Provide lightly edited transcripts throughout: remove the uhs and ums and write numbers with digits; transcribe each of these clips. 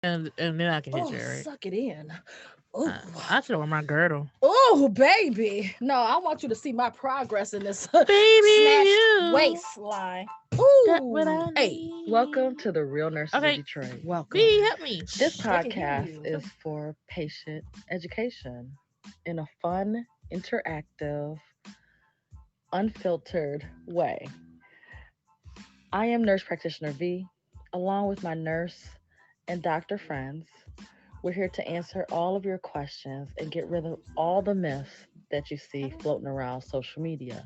and then I can hit Oh, you, right? suck it in. Oh. I should wear my girdle. Oh, baby. No, I want you to see my progress in this Baby, snatched you waistline. got what Ooh. I Hey, need. Welcome to the Real Nurses of Okay, Detroit. welcome. B, help me. This They can hear podcast you. is for patient education in a fun, interactive, unfiltered way. I am nurse practitioner V, along with my nurse and doctor friends. We're here to answer all of your questions and get rid of all the myths that you see floating around social media.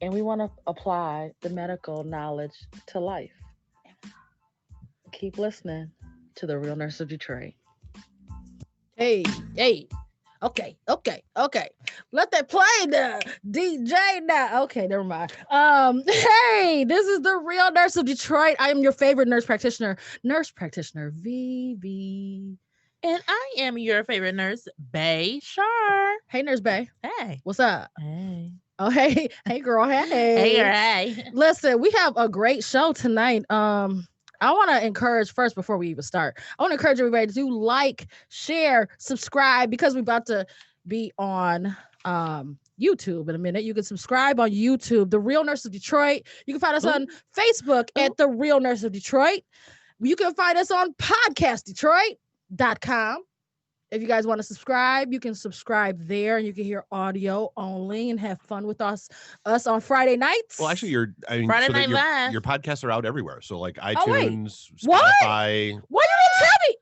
And we want to apply the medical knowledge to life. Keep listening to the Real Nurse of Detroit. Hey, hey. Okay. Let that play now. DJ now. Okay, never mind. Hey, this is the Real Nurse of Detroit. I am your favorite nurse practitioner VV. And I am your favorite nurse, Bay Shar. Hey, Nurse Bay. Hey. What's up? Hey. Oh, hey, girl. Hey. Hey, girl, hey. Listen, we have a great show tonight. I want to encourage first before we even start. I want to encourage everybody to like, share, subscribe because we're about to be on YouTube in a minute. You can subscribe on YouTube, The Real Nurse of Detroit. You can find us on Facebook at The Real Nurse of Detroit. You can find us on PodcastDetroit.com. If you guys want to subscribe, you can subscribe there and you can hear audio only and have fun with us on Friday nights. Well, actually, Friday Night Live. Your podcasts are out everywhere. So like wait. iTunes, What? Spotify. Why you didn't tell me?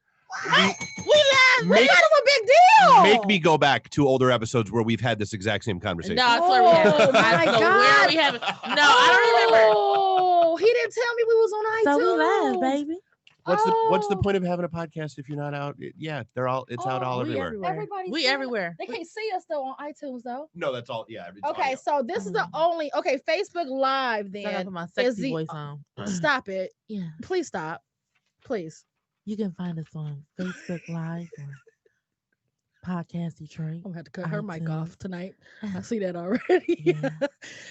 We live. Make- That was a big deal. Make me go back to older episodes where we've had this exact same conversation. No, I swear we haven't. Oh, my I swear God. we haven't. No, I don't remember. Oh, he didn't tell me we was on iTunes. So we live, baby. What's the point of having a podcast if you're not out? Yeah, it's out all we everywhere. Everybody's We doing it. everywhere. They can't see us though on iTunes though. No, that's all. Yeah. it's Okay, audio. so this is the only Facebook Live So I gotta then. put my is sexy the- voice on. Stop it. Yeah. Please stop. Please. You can find us on Facebook Live or Podcast Detroit. I'm gonna have to cut her mic iTunes. off tonight. I see that already. Yeah.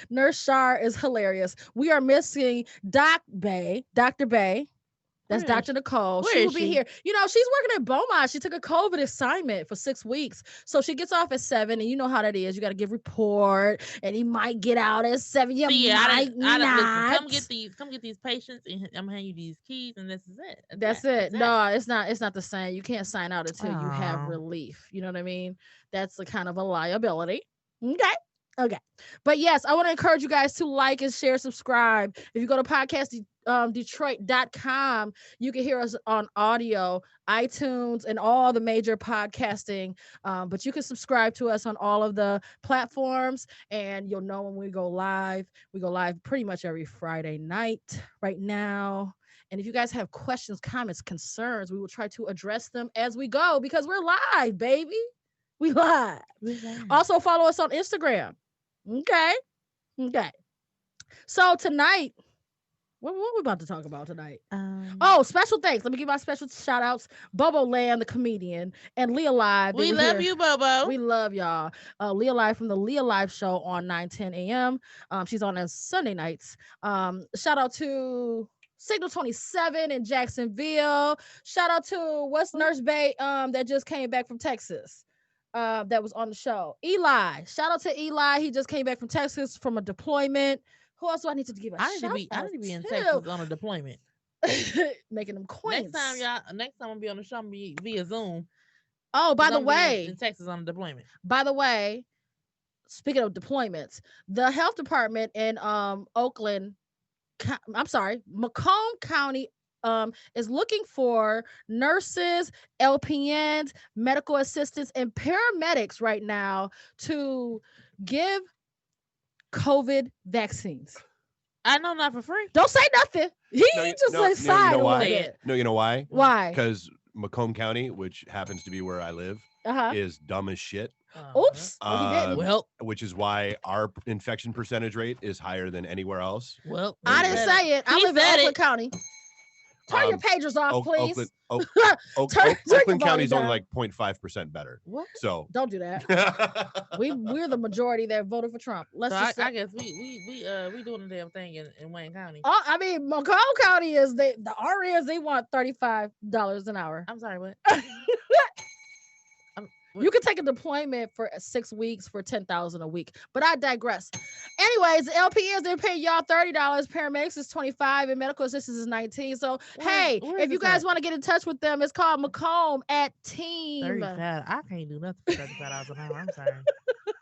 Nurse Shar is hilarious. We are missing Dr. Bay. That's Where is Dr. Nicole. Where She is will be she? here. You know, she's working at Beaumont. She took a COVID assignment for 6 weeks. So she gets off at 7, and you know how that is. You got to give report, and he might get out at 7. You See, might listen, not. come get these patients, and I'm handing you these keys, and this is it. That's it. No, it's not the same. You can't sign out until you have Aw. relief. You know what I mean? That's the kind of a liability. Okay. But yes, I want to encourage you guys to like and share, subscribe. If you go to PodcastDetroit.com, you can hear us on audio, iTunes, and all the major podcasting. But you can subscribe to us on all of the platforms, and you'll know when we go live. We go live pretty much every Friday night right now. And if you guys have questions, comments, concerns, we will try to address them as we go because we're live, baby. We live. Also, follow us on Instagram. Okay. So tonight, what we about to talk about tonight? Oh, special thanks. Let me give my special shout outs. Bobo Land, the comedian, and Leah Live. We love you, Bobo. We love y'all. Leah Live from the Leah Live show on 9:10 a.m. She's on Sunday nights. Shout out to Signal 27 in Jacksonville. Shout out to West Nurse Bay that just came back from Texas. That was on the show. Eli. Shout out to Eli. He just came back from Texas from a deployment. Who else do I need to give a shout out I need to be in to? Texas on a deployment. Making them coins. Next time I'll be on the show, I'm be via Zoom. Oh, by the I'm gonna be way, in Texas on a deployment. by the way, speaking of deployments, the health department in Macomb County is looking for nurses, LPNs, medical assistants, and paramedics right now to give COVID vaccines. I know, not for free. Don't say nothing. He just like sighed a little bit. No, you know why? Why? Because Macomb County, which happens to be where I live, is dumb as shit. Oops. He didn't. Well, which is why our infection percentage rate is higher than anywhere else. Well, I didn't say it. I live in Oakland County. Turn your pagers off, please. Oakland County is only like 0.5% better. What? So don't do that. We're the majority that voted for Trump. I guess we doing the damn thing in Wayne County. Oh, I mean, Macomb County is the RNs. They want $35 an hour. I'm sorry, what? You can take a deployment for 6 weeks for $10,000 a week, but I digress. Anyways, LPNs, they're paying y'all $30. Paramedics is $25, and medical assistants is $19. So hey, if you guys want to get in touch with them, it's called Macomb at Team. 35. I can't do nothing for $35 an hour. I'm sorry.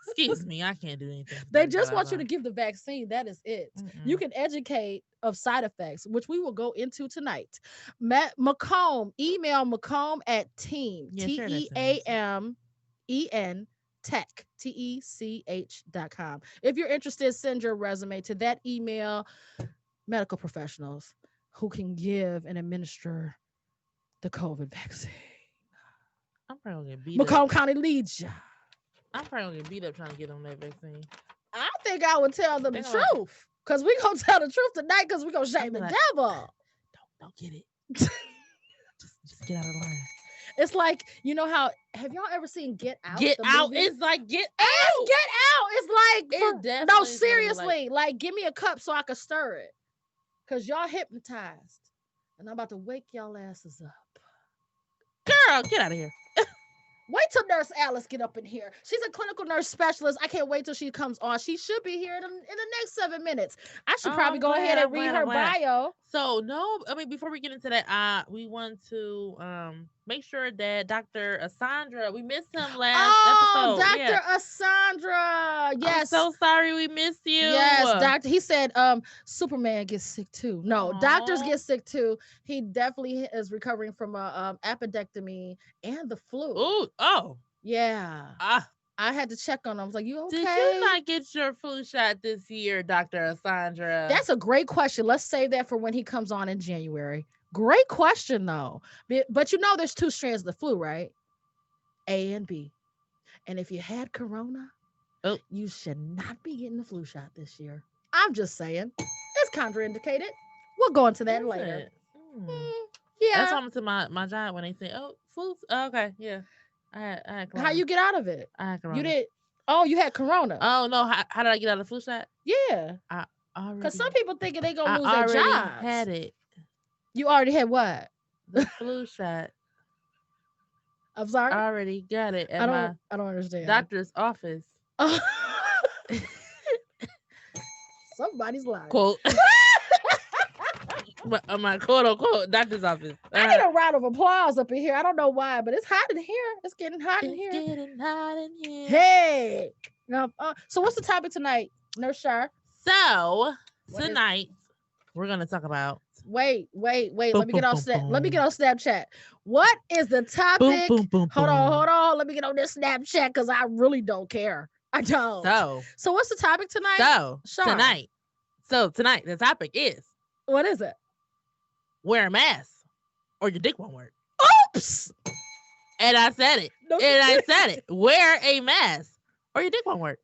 Excuse me, I can't do anything. They just want you to give the vaccine. That is it. You can educate of side effects, which we will go into tonight. Macomb, email Macomb at Team, TEAMEN Tech, TECH.com. If you're interested, send your resume to that email. Medical professionals who can give and administer the COVID vaccine. I'm probably gonna get beat Macomb up. County leads you. I'm probably gonna get beat up trying to get on that vaccine. I think I would tell them the truth. Because we're going to tell the truth tonight because we're going to shame the devil. Don't get it. just get out of line. It's like, you know how, have y'all ever seen Get Out? Get Out. It's like Get Out. Get Out. It's like, no, seriously. Like, give me a cup so I can stir it. Because y'all hypnotized. And I'm about to wake y'all asses up. Girl, get out of here. Wait till Nurse Alice get up in here. She's a clinical nurse specialist. I can't wait till she comes on. She should be here in the next 7 minutes. I should probably go ahead and read her bio. So before we get into that, we want to make sure that Dr. Asandra, we missed him last episode. Dr. Asandra. Yes. I'm so sorry we missed you. Yes, doctor. He said Superman gets sick too. No, doctors get sick too. He definitely is recovering from a appendectomy and the flu. Ooh, oh. Yeah. I had to check on him. I was like, you okay? Did you not get your flu shot this year, Dr. Asandra? That's a great question. Let's save that for when he comes on in January. Great question, though. But you know there's 2 strands of the flu, right? A and B. And if you had corona, you should not be getting the flu shot this year. I'm just saying. It's contraindicated. We'll go into that later. Yeah. That's happened to my job when they say, flu. Okay, yeah. I had corona. How you get out of it? I had corona. You did? Oh, you had corona. Oh, no. How did I get out of the flu shot? Yeah. Because some people thinking they going to lose their jobs. I had it. You already had what? The flu shot. I'm sorry? I already got it at I don't understand. Doctor's office. Somebody's lying. Quote. My quote unquote doctor's office. I need a round of applause up in here. I don't know why, but it's hot in here. It's getting hot in here. Getting hot in here. Hey. So what's the topic tonight, Nurse Shar? So tonight we're gonna talk about. Wait. Let me get on Snapchat. What is the topic? Hold on. Let me get on this Snapchat because I really don't care. I don't. So what's the topic tonight? Tonight the topic is. What is it? Wear a mask or your dick won't work. Oops. And I said it. Wear a mask or your dick won't work.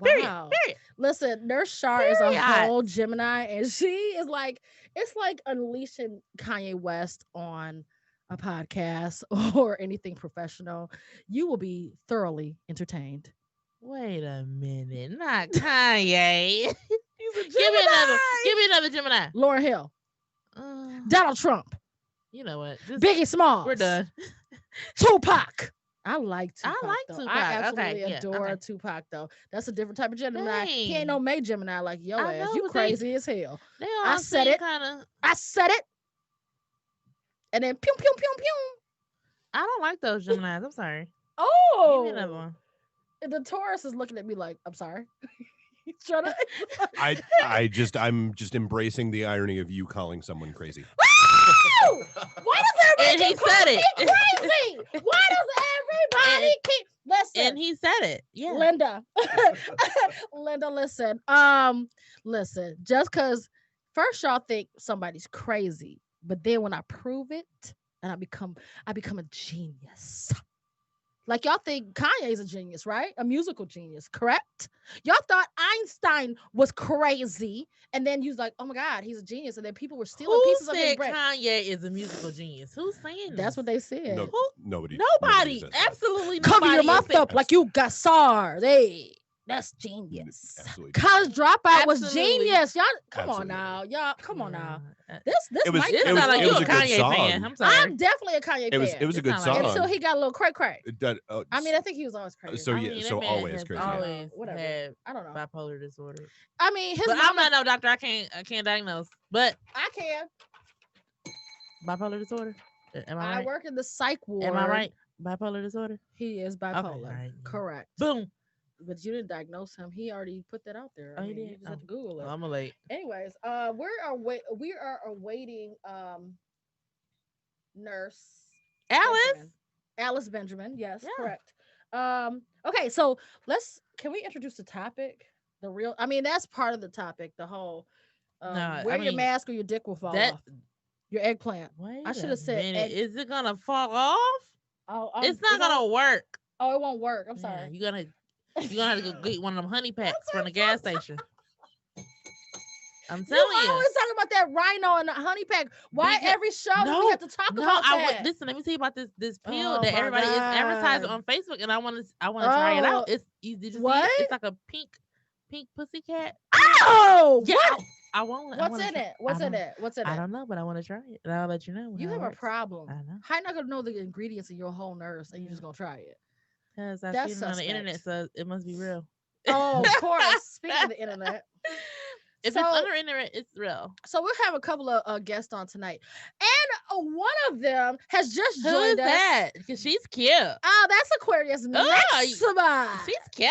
Wow. Period. Listen, Nurse Shar is a whole Gemini, and she is like, it's like unleashing Kanye West on a podcast or anything professional. You will be thoroughly entertained. Wait a minute, not Kanye. Give me another Gemini. Lauryn Hill. Donald Trump. You know what? Biggie Smalls. We're done. Tupac. I like Tupac. Tupac. I absolutely adore Tupac, though. That's a different type of Gemini. Dang. He ain't no May Gemini like your ass. You crazy as hell. I said it. I said it. And then pew, pew, pew, pew. I don't like those Geminis. I'm sorry. Oh. Give me another one. The Taurus is looking at me like, I'm sorry. Shut up. I'm just embracing the irony of you calling someone crazy. Why does everybody keep calling me crazy? Why does everybody keep listen? And he said it. Yeah. Linda, listen. Listen, just because first y'all think somebody's crazy, but then when I prove it and I become a genius. Like y'all think Kanye's a genius, right? A musical genius, correct? Y'all thought Einstein was crazy, and then you was like, "Oh my God, he's a genius," and then people were stealing Who pieces of his said brain. Kanye is a musical genius? Who's saying That's this? what they said. No, Who? nobody Nobody. says that. Absolutely Cover nobody. your mouth is up like you got SARS. Hey, that's genius. Absolutely. College Dropout was Absolutely. genius. Y'all, come on Absolutely. now, y'all, come on now. Nah. This It was- might It be sounds like it you was a a good Kanye fan. song. I'm sorry. I'm definitely a Kanye It was fan. a It good sound like it. until song. he got a little cray cray. That, I mean, I think he was always crazy. so I yeah, mean, so that man always has crazy. always Whatever. had I don't know. bipolar disorder. I mean, his But I'm mama. not no doctor. I can't diagnose. But I can. bipolar disorder. Am I I right? work in the psych ward. Am I right? Bipolar disorder. He is bipolar. right. Correct. Boom. But you didn't diagnose him. He already put that out there. Oh, he You did? just have to Oh. Google it. I'm late. Anyways, we are awaiting nurse Alice. Alice Benjamin. Yes, Yeah. correct. Okay, so can we introduce the topic? The real, I mean, that's part of the topic. The whole No, wear I your mean, mask or your dick will fall that. off. Your eggplant. Wait I should a have said minute. egg. Is it gonna fall off? Oh, It's not gonna work. Oh, it won't work. I'm Yeah, sorry. you're gonna have to go get one of them honey packs from the gas station. I'm You telling you. always talking about that rhino and the honey pack. Why Because- every show no, we have to talk about that? Listen. Let me tell you about this pill Oh that my everybody is advertising God. on Facebook, and I want to try it Oh, out. Did you see what? it? It's like a pink pussycat. Oh, Yeah, what? I won't. What's in it? What's in it? What's in it? I don't know, but I want to try it, and I'll let you know. You how it have a works. problem. I know. How you not gonna know the ingredients in your whole nurse and you just gonna try it? Because I've That's seen it on the suspect. internet, so it must be real. Oh, of course. Speaking of the internet. If So- it's on the internet, it's real. So we'll have a couple of guests on tonight. And one of them has just Who is joined us. that? Because she's cute. Oh, that's Aquarius Maxima. She's cute.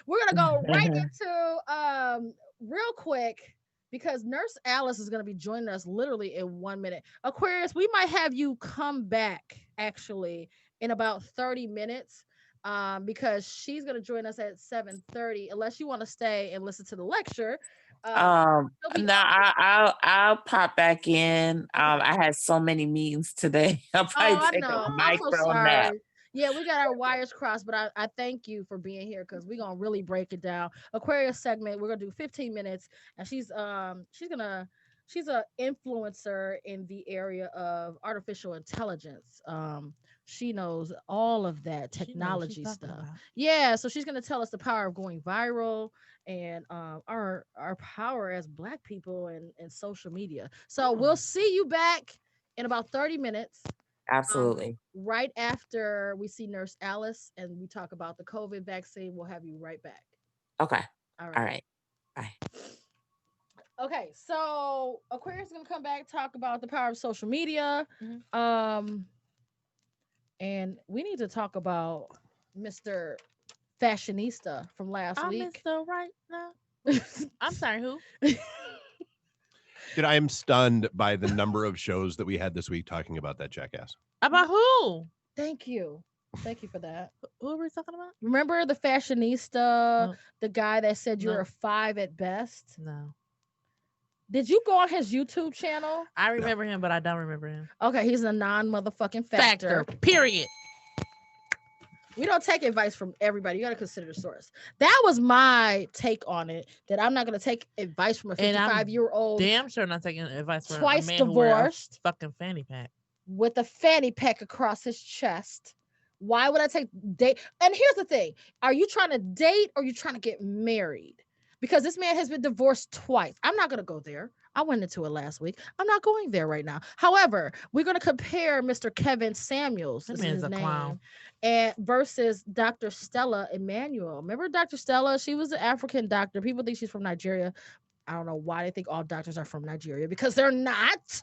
We're gonna go right into real quick because Nurse Alice is gonna be joining us literally in 1 minute. Aquarius, we might have you come back actually in about 30 minutes. Because she's gonna join us at 7:30, unless you want to stay and listen to the lecture. No, I'll pop back in. I had so many meetings today. I'll probably I take know. a I'm so micro nap. sorry. Yeah, we got our wires crossed, but I thank you for being here because we're gonna really break it down. Aquarius segment, we're gonna do 15 minutes, and she's an influencer in the area of artificial intelligence. She knows all of that technology stuff. Yeah, so she's gonna tell us the power of going viral and our power as Black people and social media. So we'll see you back in about 30 minutes. Absolutely. Right after we see Nurse Alice and we talk about the COVID vaccine, we'll have you right back. Okay. All All right. Bye. Okay, so Aquarius is gonna come back, talk about the power of social media. And we need to talk about Mr. Fashionista from last week. Mr. Right now. I'm sorry, who? Dude, I am stunned by the number of shows that we had this week talking about that jackass. About who? Thank you for that. Who are we talking about? Remember the Fashionista, No. the guy that said you're No. a 5 at best? No. Did you go on his YouTube channel? I remember him, but I don't remember him. Okay, he's a non-motherfucking factor. Period. We don't take advice from everybody. You got to consider the source. That was my take on it, that I'm not going to take advice from a And I'm 55-year-old Damn sure not taking advice from twice a man who wear a divorced fucking fanny pack. with a fanny pack across his chest. Why would I take date? And here's the thing. Are you trying to date or are you trying to get married? Because this man has been divorced twice. I'm not going to go there. I went into it last week. I'm not going there right now. However, we're going to compare Mr. Kevin Samuels, That this is man's his a name, clown. and versus Dr. Stella Emmanuel. Remember Dr. Stella? She was an African doctor. People think she's from Nigeria. I don't know why they think all doctors are from Nigeria, because they're not.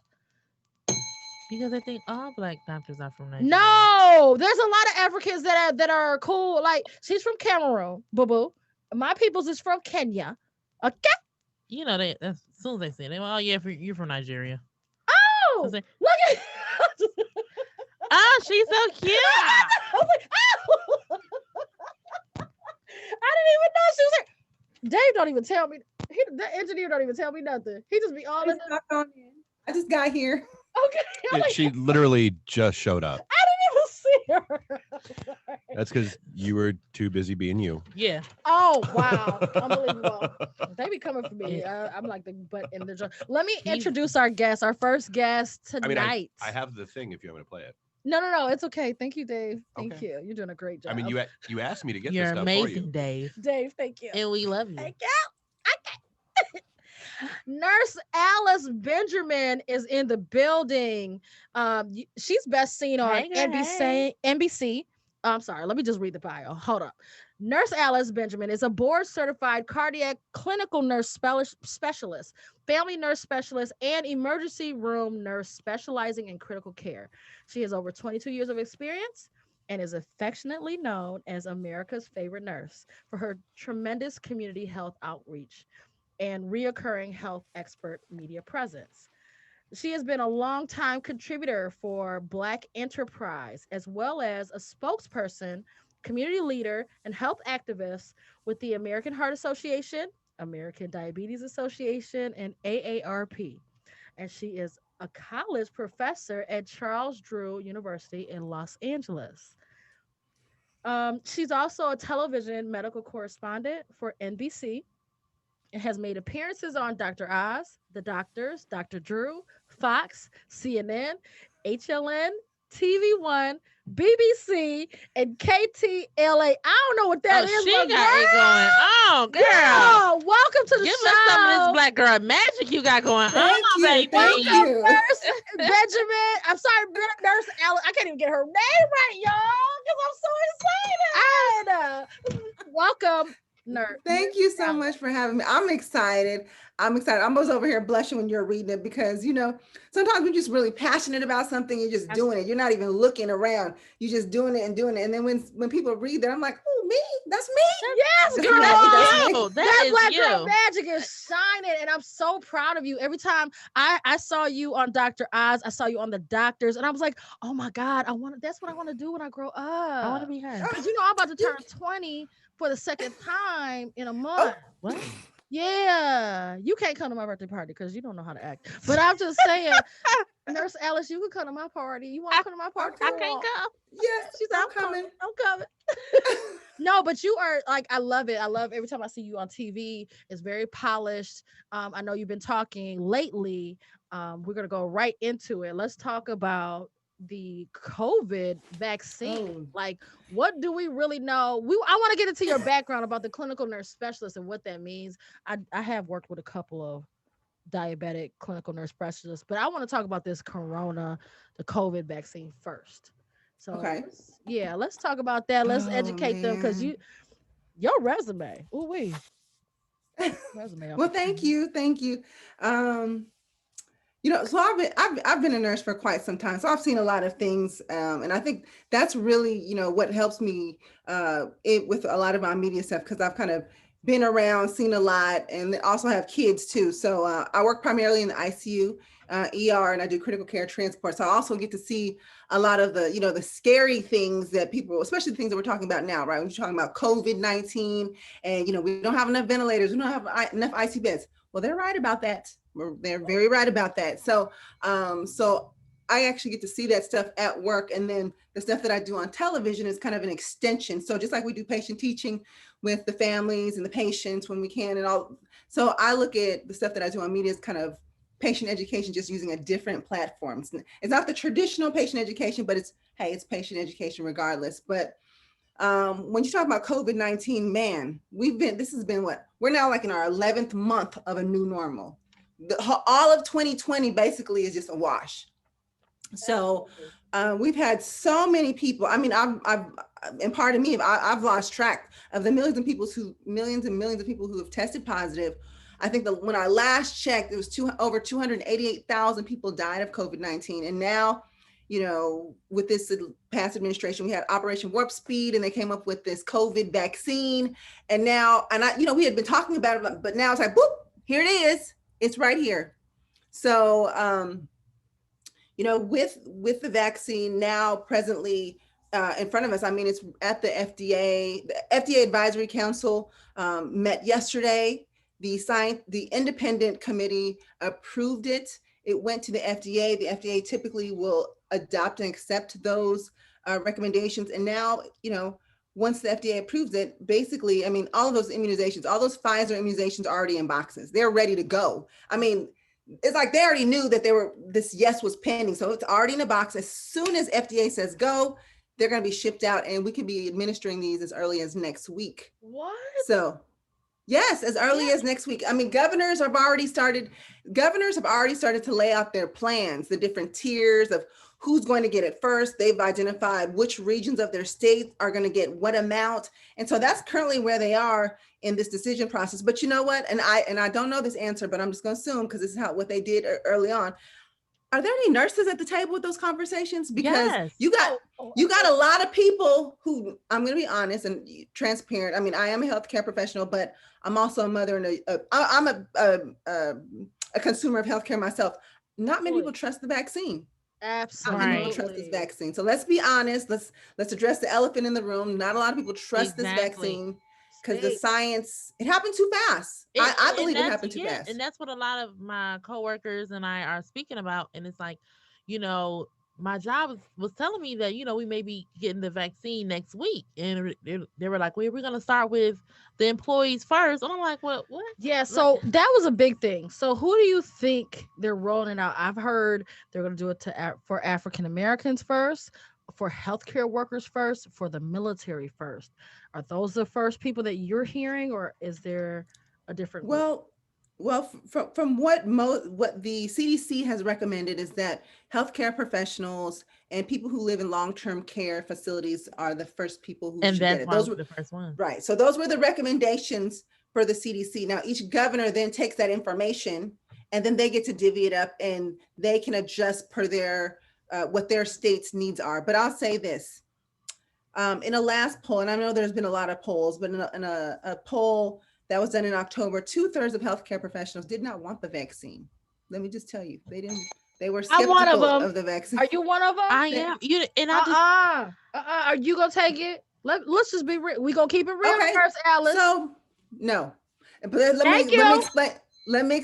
Because I think all Black doctors are from Nigeria. No, there's a lot of Africans that are cool. Like, she's from Cameroon, boo-boo. My people's is from Kenya. Okay. You know, as soon as they say it, oh yeah, you're from Nigeria. Oh, So they- look at. Oh, she's so cute. I was like, oh. I didn't even know she was there. Dave don't even tell me. The engineer don't even tell me nothing. He just be all in. I just got here. Okay. I'm like, She literally just showed up. I didn't even see That's because you were too busy being you. Yeah. Oh wow, unbelievable! They be coming for me. I'm like the butt in the jar. Let me introduce our guest, our first guest I mean, tonight. I have the thing if you want me to play it. No, it's okay. Thank you, Dave. Thank Okay. you. You're doing a great job. I mean, you asked me to get this You're stuff for you. amazing, Dave. Dave, thank you. And we love you. Thank you. Nurse Alice Benjamin is in the building. She's best seen on Hey, girl, hey. NBC. I'm sorry, let me just read the bio. Hold up. Nurse Alice Benjamin is a board certified cardiac clinical nurse specialist, family nurse specialist, and emergency room nurse specializing in critical care. She has over 22 years of experience and is affectionately known as America's favorite nurse for her tremendous community health outreach and reoccurring health expert media presence. She has been a longtime contributor for Black Enterprise, as well as a spokesperson, community leader, and health activist with the American Heart Association, American Diabetes Association, and AARP. And she is a college professor at Charles Drew University in Los Angeles. She's also a television medical correspondent for NBC, it has made appearances on Dr. Oz, The Doctors, Dr. Drew, Fox, CNN, HLN, TV1, BBC, and KTLA. I don't know what that is. She but got it going on, girl. girl, welcome to the Give show. us some of this black girl magic you got going Thank on, you, baby. thank you. Nurse Benjamin. I'm sorry, Nurse Alex. I can't even get her name right, y'all, because I'm so excited. Welcome, nurse. Thank you so much for having me. I'm excited. I'm excited. I was over here blushing when you're reading it because, sometimes we're just really passionate about something. You're just doing it. You're not even looking around. You're just doing it and doing it. And then when people read that, I'm like, oh, me? That's me? Yes, That's girl. me. You. That is black you. girl magic is shining, and I'm so proud of you. Every time I saw you on Dr. Oz, I saw you on The Doctors, and I was like, oh my God, that's what I want to do when I grow up. I want to be her. Because I'm about to turn 20 for the second time in a month. Oh. What? Yeah, you can't come to my birthday party because you don't know how to act. But I'm just saying, Nurse Alice, you can come to my party. You want to come to my party? I can't go. Yes, She's I'm coming. I'm coming. No, but you are like, I love it. I love every time I see you on TV. It's very polished. I know you've been talking lately. We're gonna go right into it. Let's talk about the COVID vaccine. Like, what do we really know? I want to get into your background about the clinical nurse specialist and what that means. I have worked with a couple of diabetic clinical nurse specialists, but I want to talk about this the COVID vaccine first. So Okay. let's talk about that. Let's educate them because man. your resume. Ooh wee. Resume. Well, thank you. So I've been a nurse for quite some time, so I've seen a lot of things, and I think that's really what helps me with a lot of my media stuff, because I've kind of been around, seen a lot, and also have kids too. So I work primarily in the ICU, ER, and I do critical care transport. So I also get to see a lot of the the scary things that people, especially the things that we're talking about now, right? When you're talking about COVID-19, and we don't have enough ventilators, we don't have enough ICU beds. Well, they're right about that. They're very right about that. So I actually get to see that stuff at work, and then the stuff that I do on television is kind of an extension. So just like we do patient teaching with the families and the patients when we can and all. So I look at the stuff that I do on media as kind of patient education, just using a different platform. It's not the traditional patient education, but it's patient education regardless. But when you talk about COVID-19, man, this has been we're now like in our 11th month of a new normal. All of 2020 basically is just a wash. So we've had so many people. I mean, I've and pardon me, I've lost track of the millions and millions of people who have tested positive. I think that when I last checked, it was over 288,000 people died of COVID-19. And now, with this past administration, we had Operation Warp Speed, and they came up with this COVID vaccine. And now, we had been talking about it, but now it's like, boop, here it is. It's right here. So, with the vaccine now presently in front of us, I mean, it's at the FDA. The FDA Advisory Council met yesterday. The independent committee approved it. It went to the FDA. The FDA typically will adopt and accept those recommendations. And now, once the FDA approves it, basically, I mean, all of those immunizations, all those Pfizer immunizations are already in boxes. They're ready to go. I mean, it's like they already knew that this yes was pending. So it's already in a box. As soon as FDA says go, they're going to be shipped out, and we could be administering these as early as next week. What? So yes, as early as next week. I mean, governors have already started to lay out their plans, the different tiers of who's going to get it first. They've identified which regions of their state are going to get what amount. And so that's currently where they are in this decision process. But you know what? And I don't know this answer, but I'm just going to assume, because this is what they did early on. Are there any nurses at the table with those conversations? Because you got a lot of people who, I'm going to be honest and transparent. I mean, I am a healthcare professional, but I'm also a mother and I'm a consumer of healthcare myself. Not many people trust the vaccine. Absolutely. Not many people trust this vaccine. So let's be honest. Let's address the elephant in the room. Not a lot of people trust this vaccine. Because the science, it happened too fast. I believe it happened too fast. And that's what a lot of my coworkers and I are speaking about. And it's like, my job was telling me that, we may be getting the vaccine next week. And they were like, well, we're going to start with the employees first. And I'm like, what? Yeah, so that was a big thing. So who do you think they're rolling out? I've heard they're going to do it for African Americans first, for healthcare workers first, for the military first. Are those the first people that you're hearing, or is there a different group? Well, from what the CDC has recommended is that healthcare professionals and people who live in long-term care facilities are the first people who should get it. Those were the first ones. Right. So those were the recommendations for the CDC. Now, each governor then takes that information and then they get to divvy it up and they can adjust per their what their state's needs are. But I'll say this. In a last poll, and I know there's been a lot of polls, but in a poll that was done in October, 2/3 of healthcare professionals did not want the vaccine. Let me just tell you, they didn't. They were skeptical of the vaccine. Are you one of them? I am. Are you gonna take it? Let's just be real. We gonna keep it real first, Alice. So no, but let me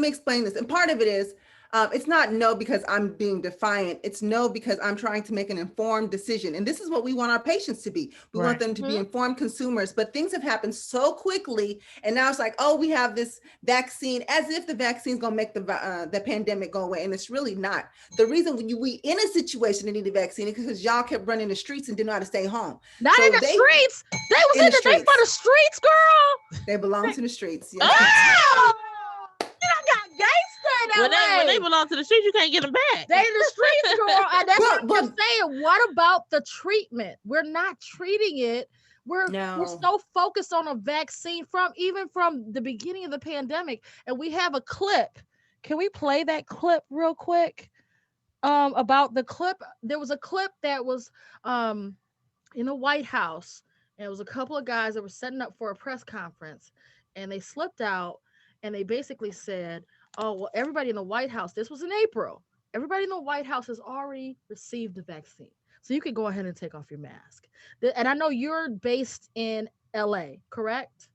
explain this. And part of it is. It's not no because I'm being defiant. It's no because I'm trying to make an informed decision. And this is what we want our patients to be. We want them to be informed consumers. But things have happened so quickly. And now it's like, oh, we have this vaccine, as if the vaccine is going to make the pandemic go away. And it's really not. The reason we in a situation to need a vaccine is because y'all kept running the streets and didn't know how to stay home. Not in the streets. They was in the streets. For the streets, girl. They belong to the streets. Yes. Oh! When they belong to the streets, you can't get them back. They in the streets, girl. And that's what I'm saying. What about the treatment? We're not treating it. We're so focused on a vaccine from the beginning of the pandemic. And we have a clip. Can we play that clip real quick? About the clip. There was a clip that was in the White House. And it was a couple of guys that were setting up for a press conference. And they slipped out and they basically said, oh, well, everybody in the White House, this was in April. Everybody in the White House has already received the vaccine. So you can go ahead and take off your mask. And I know you're based in LA, correct?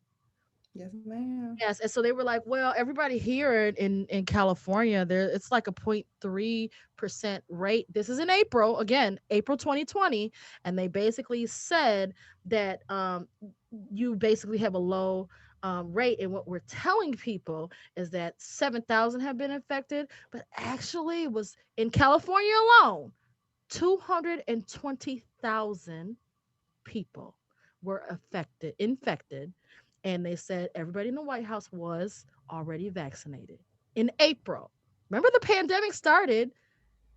Yes, ma'am. Yes. And so they were like, well, everybody here in California, it's like a 0.3% rate. This is in April, again, April 2020. And they basically said that you basically have a low rate. And what we're telling people is that 7,000 have been infected, but actually it was in California alone, 220,000 people were infected. And they said everybody in the White House was already vaccinated in April. Remember, the pandemic started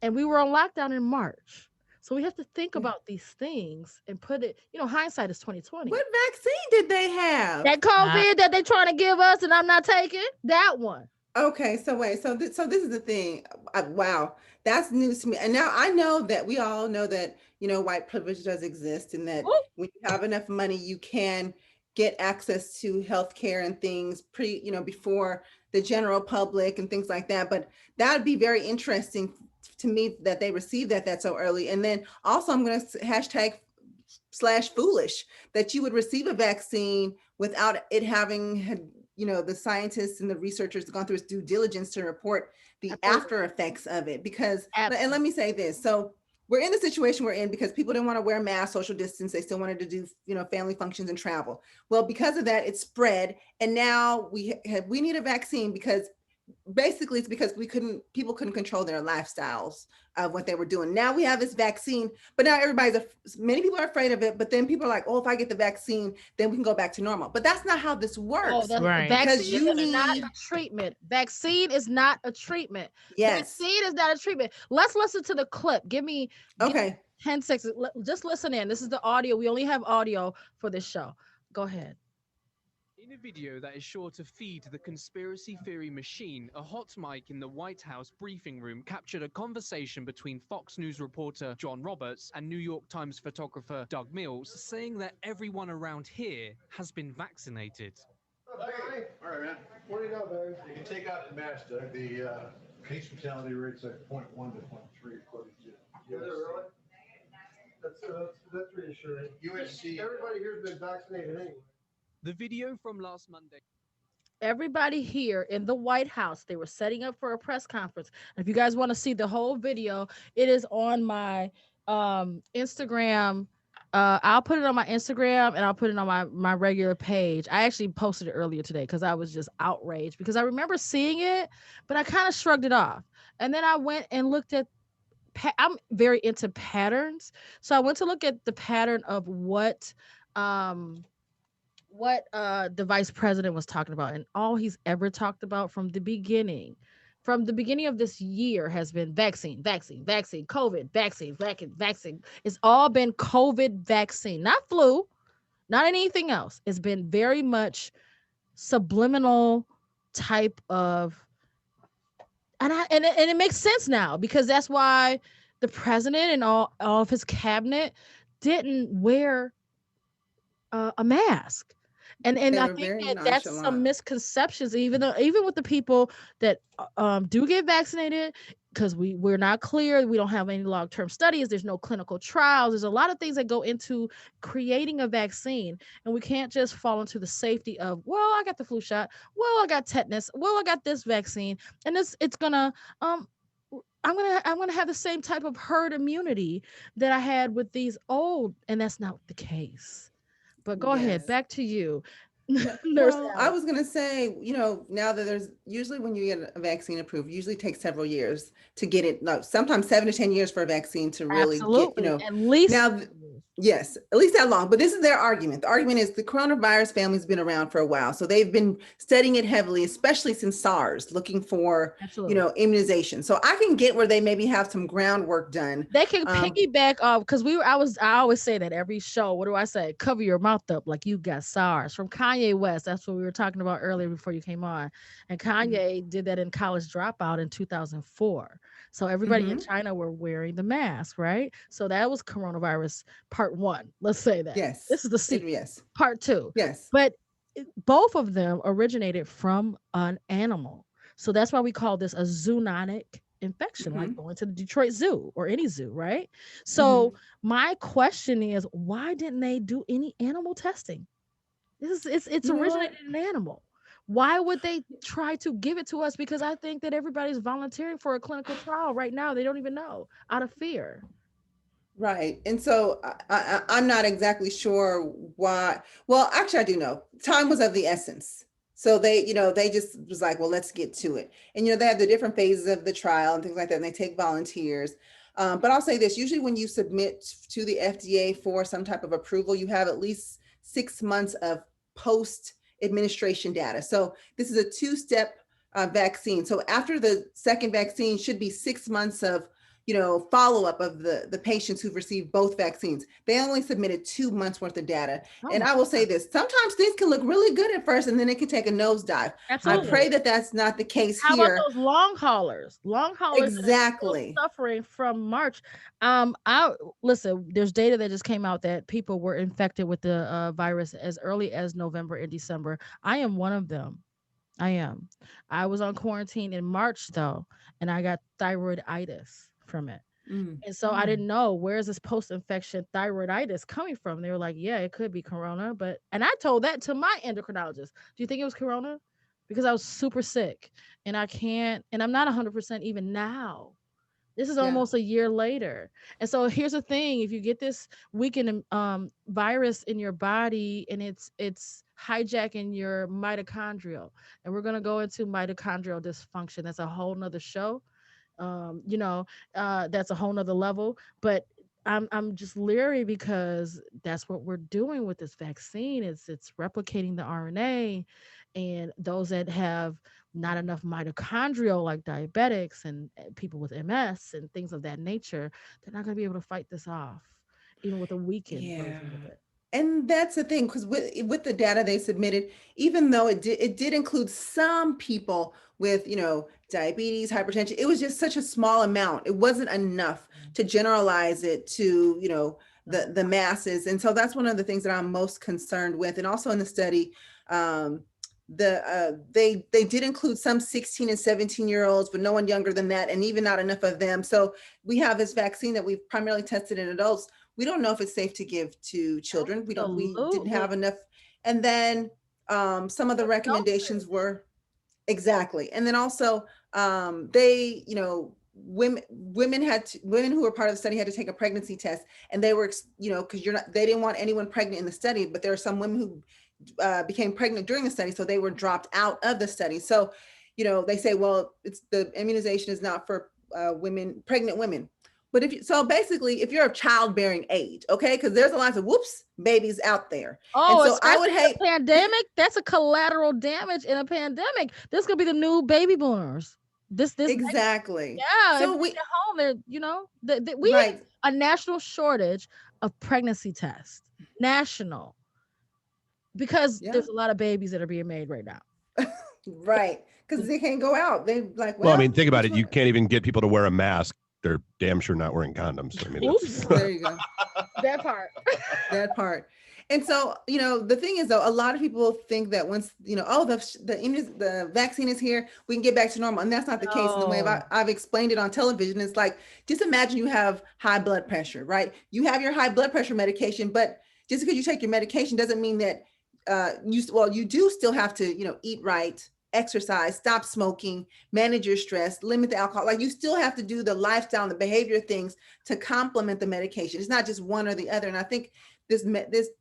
and we were on lockdown in March. So we have to think about these things and put it, hindsight is 2020. What vaccine did they have? That COVID that they're trying to give us and I'm not taking? That one. Okay, so wait, so this is the thing. Wow, that's news to me. And now I know that we all know that, white privilege does exist and that when you have enough money, you can get access to healthcare and things before the general public and things like that. But that would be very interesting to me that they received that so early. And then also I'm going to #foolish that you would receive a vaccine without it having had, the scientists and the researchers gone through its due diligence to report the after effects of it. Because, and let me say this. So we're in the situation we're in because people didn't want to wear masks, social distance. They still wanted to do, family functions and travel. Well, because of that, it spread. And now we need a vaccine because basically it's because people couldn't control their lifestyles of what they were doing. Now we have this vaccine, but now many people are afraid of it, but then people are like, oh, if I get the vaccine, then we can go back to normal. But that's not how this Oh, works, Right. because vaccine you is not need, a treatment. Vaccine is not a treatment. yes. Vaccine is not a treatment. Let's listen to the clip. Give me Okay. 10 seconds. Just listen in. This is the audio. We only have audio for this show. Go ahead. In a video that is sure to feed the conspiracy theory machine, a hot mic in the White House briefing room captured a conversation between Fox News reporter John Roberts and New York Times photographer Doug Mills, saying that everyone around here has been vaccinated. All right, man. What do you know, Barry? You can take out the mask, Doug. The case fatality rate's at 0.1 to 0.3 according to USC. Is it really? That's reassuring. USC. Everybody here's been vaccinated anyway. The video from last Monday. Everybody here in the White House, they were setting up for a press conference. And if you guys want to see the whole video, it is on my Instagram. I'll put it on my Instagram and I'll put it on my regular page. I actually posted it earlier today because I was just outraged because I remember seeing it, but I kind of shrugged it off. And then I went and looked at I'm very into patterns. So I went to look at the pattern of what the vice president was talking about, and all he's ever talked about from the beginning of this year has been vaccine, COVID, vaccine. It's all been COVID vaccine, not flu, not anything else. It's been very much subliminal type of, and it makes sense now because that's why the president and all of his cabinet didn't wear a mask. And They I were think very that that's some nonchalant. misconceptions, even with the people that do get vaccinated, because we're not clear, we don't have any long-term studies, there's no clinical trials, there's a lot of things that go into creating a vaccine, and we can't just fall into the safety of, well, I got the flu shot, well, I got tetanus, well, I got this vaccine, and it's gonna I'm gonna have the same type of herd immunity that I had with these old, and that's not the case. But go ahead, Yes. back to you, No, Nurse well, I Allen. was gonna say, now that there's usually when you get a vaccine approved, usually takes several years to get it. No, sometimes 7 to 10 years for a vaccine to really get, Absolutely, at least now, 7 years. yes, at least that long. But this is their argument. The argument is the coronavirus family's been around for a while. So they've been studying it heavily, especially since SARS, looking for, Absolutely. immunization. So I can get where they maybe have some groundwork done. They can piggyback off because I always say that every show. What do I say? Cover your mouth up like you got SARS from Kanye West. That's what we were talking about earlier before you came on. And Kanye did that in College Dropout in 2004. So everybody in Mhm. China were wearing the mask, right? So that was coronavirus part one. Let's say that. Yes. This is the sequel. Yes. Part two. Yes. But both of them originated from an animal. So that's why we call this a zoonotic infection, like going to the Detroit Zoo or any zoo, right? So my question is, why didn't they do any animal testing? It's You know what? originated in an animal. Why would they try to give it to us? Because I think that everybody's volunteering for a clinical trial right now. They don't even know, out of fear. Right. And so I'm not exactly sure why. Well, actually, I do know. Time was of the essence. So they just was like, well, let's get to it. And, they have the different phases of the trial and things like that. And they take volunteers. But I'll say this, usually when you submit to the FDA for some type of approval, you have at least 6 months of post administration data. So this is a two-step vaccine. So after the second vaccine should be 6 months of follow-up of the patients who've received both vaccines. They only submitted 2 months worth of data. Oh And my I will say God. this, sometimes things can look really good at first and then it can take a nosedive. I Absolutely. pray that that's not the case How about here. those long haulers? Long haulers that are still Exactly. suffering from March. I listen. There's data that just came out that people were infected with the virus as early as November and December. I am one of them. I am. I was on quarantine in March though, and I got thyroiditis from it. Mm. And so I didn't know, where is this post-infection thyroiditis coming from? They were like, yeah, it could be corona, and I told that to my endocrinologist. Do you think it was corona? Because I was super sick and I'm not 100% even now This is Yeah. almost a year later. And so here's the thing, if you get this weakened virus in your body and it's hijacking your mitochondrial, and we're going to go into mitochondrial dysfunction. That's a whole nother show. You know, that's a whole nother level. But I'm just leery because that's what we're doing with this vaccine. It's replicating the RNA, and those that have not enough mitochondrial, like diabetics and people with MS and things of that nature, they're not going to be able to fight this off, even with a weakened Yeah. version of it. And that's the thing, because with the data they submitted, even though it did include some people with, diabetes, hypertension, it was just such a small amount. It wasn't enough to generalize it to, the masses. And so that's one of the things that I'm most concerned with. And also in the study, they did include some 16 and 17-year-olds, but no one younger than that, and even not enough of them. So we have this vaccine that we've primarily tested in adults. We don't know if it's safe to give to children. We didn't have enough. And then some of the recommendations were exactly. And then also they, women who were part of the study had to take a pregnancy test, and they were, because they didn't want anyone pregnant in the study, but there are some women who became pregnant during the study, so they were dropped out of the study. So, they say, well, it's the immunization is not for pregnant women. But basically, if you're of childbearing age, okay, because there's a lot of babies out there. Oh, and so I would hate pandemic. That's a collateral damage in a pandemic. This could be the new baby boomers. This exactly. yeah. So if we at home, we right. have a national shortage of pregnancy tests. National. Because there's a lot of babies that are being made right now. Right. Because they can't go out. They like, well, I mean, think about it. You can't even get people to wear a mask. They're damn sure not wearing condoms. I mean, oops. There you go. That part. That part. And so, the thing is, though, a lot of people think that once, the vaccine is here, we can get back to normal. And that's not the case. And the way I've explained it on television, it's like, just imagine you have high blood pressure, right? You have your high blood pressure medication, but just because you take your medication doesn't mean that you do still have to, eat right, exercise, stop smoking, manage your stress, limit the alcohol. Like, you still have to do the lifestyle and the behavior things to complement the medication. It's not just one or the other. And I think this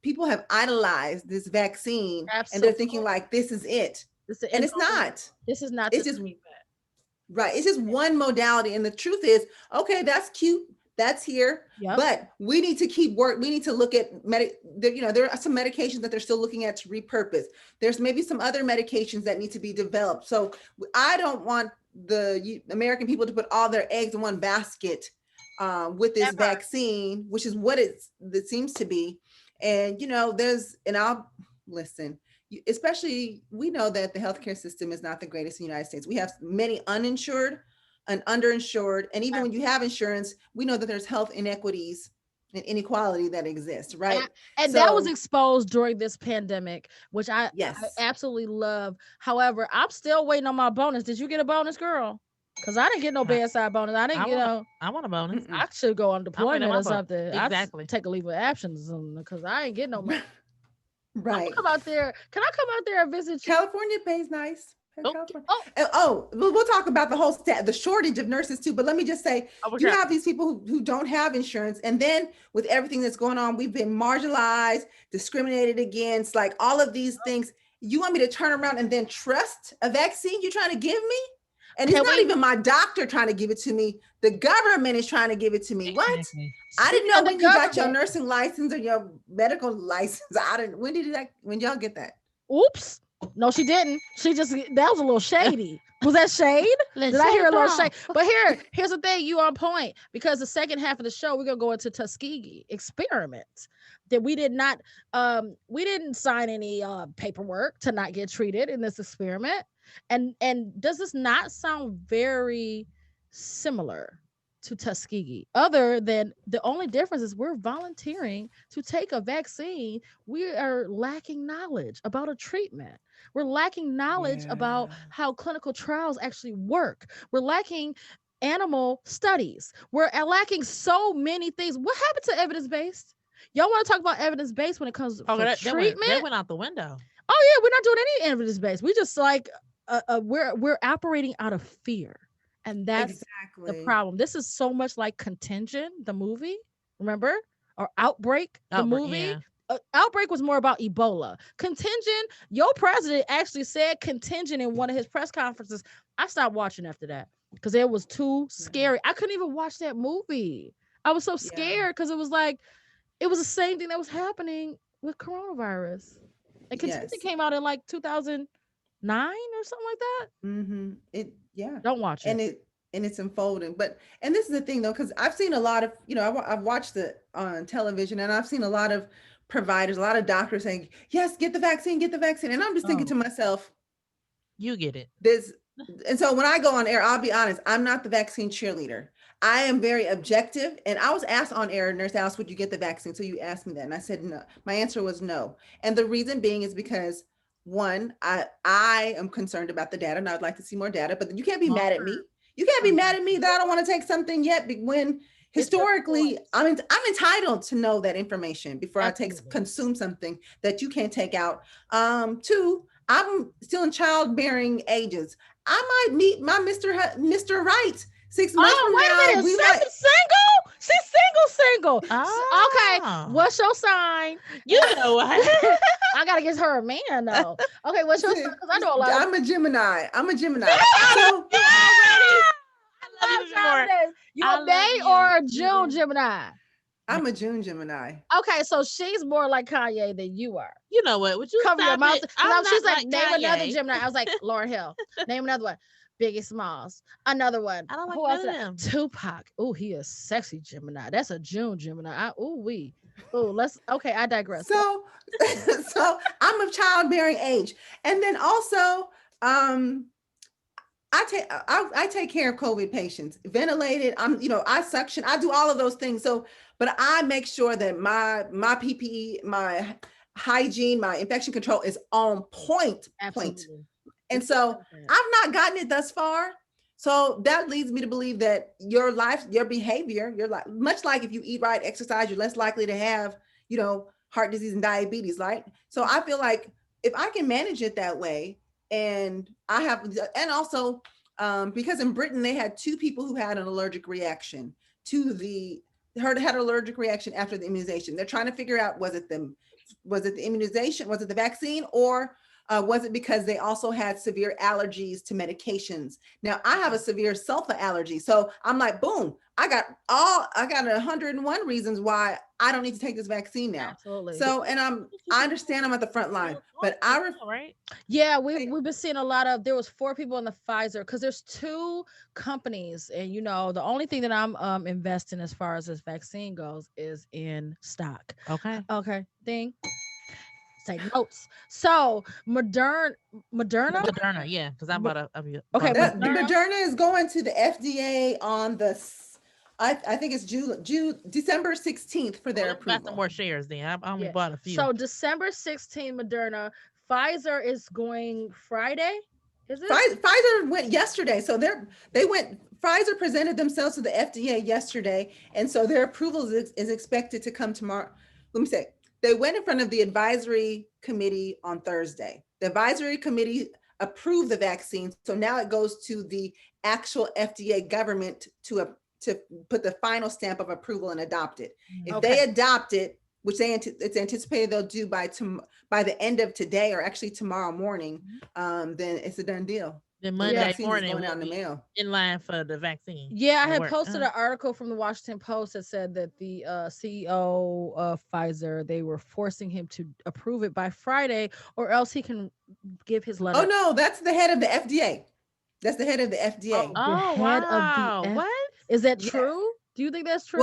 people have idolized this vaccine. Absolutely. And they're thinking like, this is it. And it's not. This is not. It's just right. It's just one modality. And the truth is, okay, that's cute. That's here, but we need to keep work. We need to look at there are some medications that they're still looking at to repurpose. There's maybe some other medications that need to be developed. So I don't want the American people to put all their eggs in one basket with this vaccine, which is what it seems to be. And I'll listen. Especially, we know that the healthcare system is not the greatest in the United States. We have many uninsured and underinsured. And even when you have insurance, we know that there's health inequities and inequality that exists, right? And that was exposed during this pandemic, which I absolutely love. However, I'm still waiting on my bonus. Did you get a bonus, girl? Because I didn't get no bedside bonus. I want a bonus. I should go on deployment or something. Exactly. Take a leave of absence because I ain't getting no money. Right. Can I come out there and visit you? California pays nice. We'll talk about the shortage of nurses too, but let me just say, you have these people who don't have insurance, and then with everything that's going on, we've been marginalized, discriminated against, like all of these things. You want me to turn around and then trust a vaccine you're trying to give me? And it's not even my doctor trying to give it to me. The government is trying to give it to me. What? I didn't know when you got your nursing license or your medical license. When y'all get that? Oops. No, she didn't. That was a little shady. Was that shade? Did I hear a little shade? But here's the thing, you on point, because the second half of the show, we're going to go into Tuskegee experiments that we didn't sign any paperwork to not get treated in this experiment. And does this not sound very similar to Tuskegee, other than the only difference is we're volunteering to take a vaccine? We are lacking knowledge about a treatment. We're lacking knowledge about how clinical trials actually work. We're lacking animal studies. We're lacking so many things. What happened to evidence-based? Y'all want to talk about evidence-based when it comes to treatment? That went out the window. Oh yeah, we're not doing any evidence-based. We just like we're operating out of fear. And that's the Exactly. problem. This is so much like Contingent, the movie, remember? Or Outbreak, the Albert, movie. yeah. Outbreak was more about Ebola. Contingent, your president actually said Contingent in one of his press conferences. I stopped watching after that because it was too Yeah. scary. I couldn't even watch that movie. I was so Yeah. scared because it was like, it was the same thing that was happening with coronavirus. And Contingent Yes. came out in like 2009 or something like that. It yeah. Don't watch And it. it's unfolding. But and this is the thing though, because I've seen a lot of, I've watched it on television, and I've seen a lot of providers, a lot of doctors saying, yes, get the vaccine, get the vaccine. And I'm just thinking Oh. to myself, You get it. this and so when I go on air, I'll be honest, I'm not the vaccine cheerleader. I am very objective. And I was asked on air, Nurse Alice, would you get the vaccine? So you asked me that. And I said no. My answer was no. And the reason being is because one, I am concerned about the data and I'd like to see more data, but you can't be Long mad at term. me. You can't be mad at me that I don't want to take something yet when It's your historically choice. I'm entitled to know that information before I Absolutely. consume something that you can't take out. Two, I'm still in childbearing ages. I might meet my Mr. Right 6 months Oh, from wait a now. minute. We She's might. single? She's single. Okay. Ah. What's your sign? You know what? I gotta get her a man though. Okay, what's your sign? Because I know a lot of I'm a Gemini. I'm a Gemini. you So already. I love you more. You I a May love or a you June even- Gemini? I'm a June Gemini. Okay, so she's more like Kanye than you are. You know what? Would you Cover your stop mouth. it? She's not like, name another Kanye. Gemini. I was like, Lauryn Hill. Name another one. Biggie Smalls. Another one. I don't like Who else? none of them. Tupac. Oh, he is sexy Gemini. That's a June Gemini. Let's. Okay, I digress. So, so I'm of childbearing age, and then also, I take care of COVID patients, ventilated. I suction. I do all of those things. So, but I make sure that my PPE, my hygiene, my infection control is on point. Absolutely. And so I've not gotten it thus far. So that leads me to believe that your life, your behavior, much like if you eat right, exercise, you're less likely to have, heart disease and diabetes, right? So I feel like if I can manage it that way, and also because in Britain they had 2 people who had an allergic reaction had an allergic reaction after the immunization. They're trying to figure out, was it the immunization, was it the vaccine, or was it because they also had severe allergies to medications? Now I have a severe sulfa allergy. So I'm like, boom, I got 101 reasons why I don't need to take this vaccine now. Absolutely. So, and I understand I'm at the front line, but right? Yeah, we've been seeing a lot of. There was 4 people in the Pfizer because there's 2 companies, and the only thing that I'm investing as far as this vaccine goes is in stock. Okay. Okay, thing. Take notes. So Moderna. Moderna, yeah, because I'm about to. Okay, Moderna is going to the FDA on I think it's December 16th for their approval. Got some more shares then. I only bought a few. So December 16th, Moderna. Pfizer is going Friday. Is it? Pfizer went yesterday. So Pfizer presented themselves to the FDA yesterday. And so their approval is expected to come tomorrow. Let me say, they went in front of the advisory committee on Thursday. The advisory committee approved the vaccine. So now it goes to the actual FDA government to put the final stamp of approval and adopt it. If they adopt it, which it's anticipated they'll do by the end of today or actually tomorrow morning, then it's a done deal. Then Monday morning, going out in the mail. In line for the vaccine. Yeah, I had posted an article from the Washington Post that said that the CEO of Pfizer, they were forcing him to approve it by Friday, or else he can give his letter. Oh no, that's the head of the FDA. That's the head of the FDA. What? Is that true? Do you think that's true?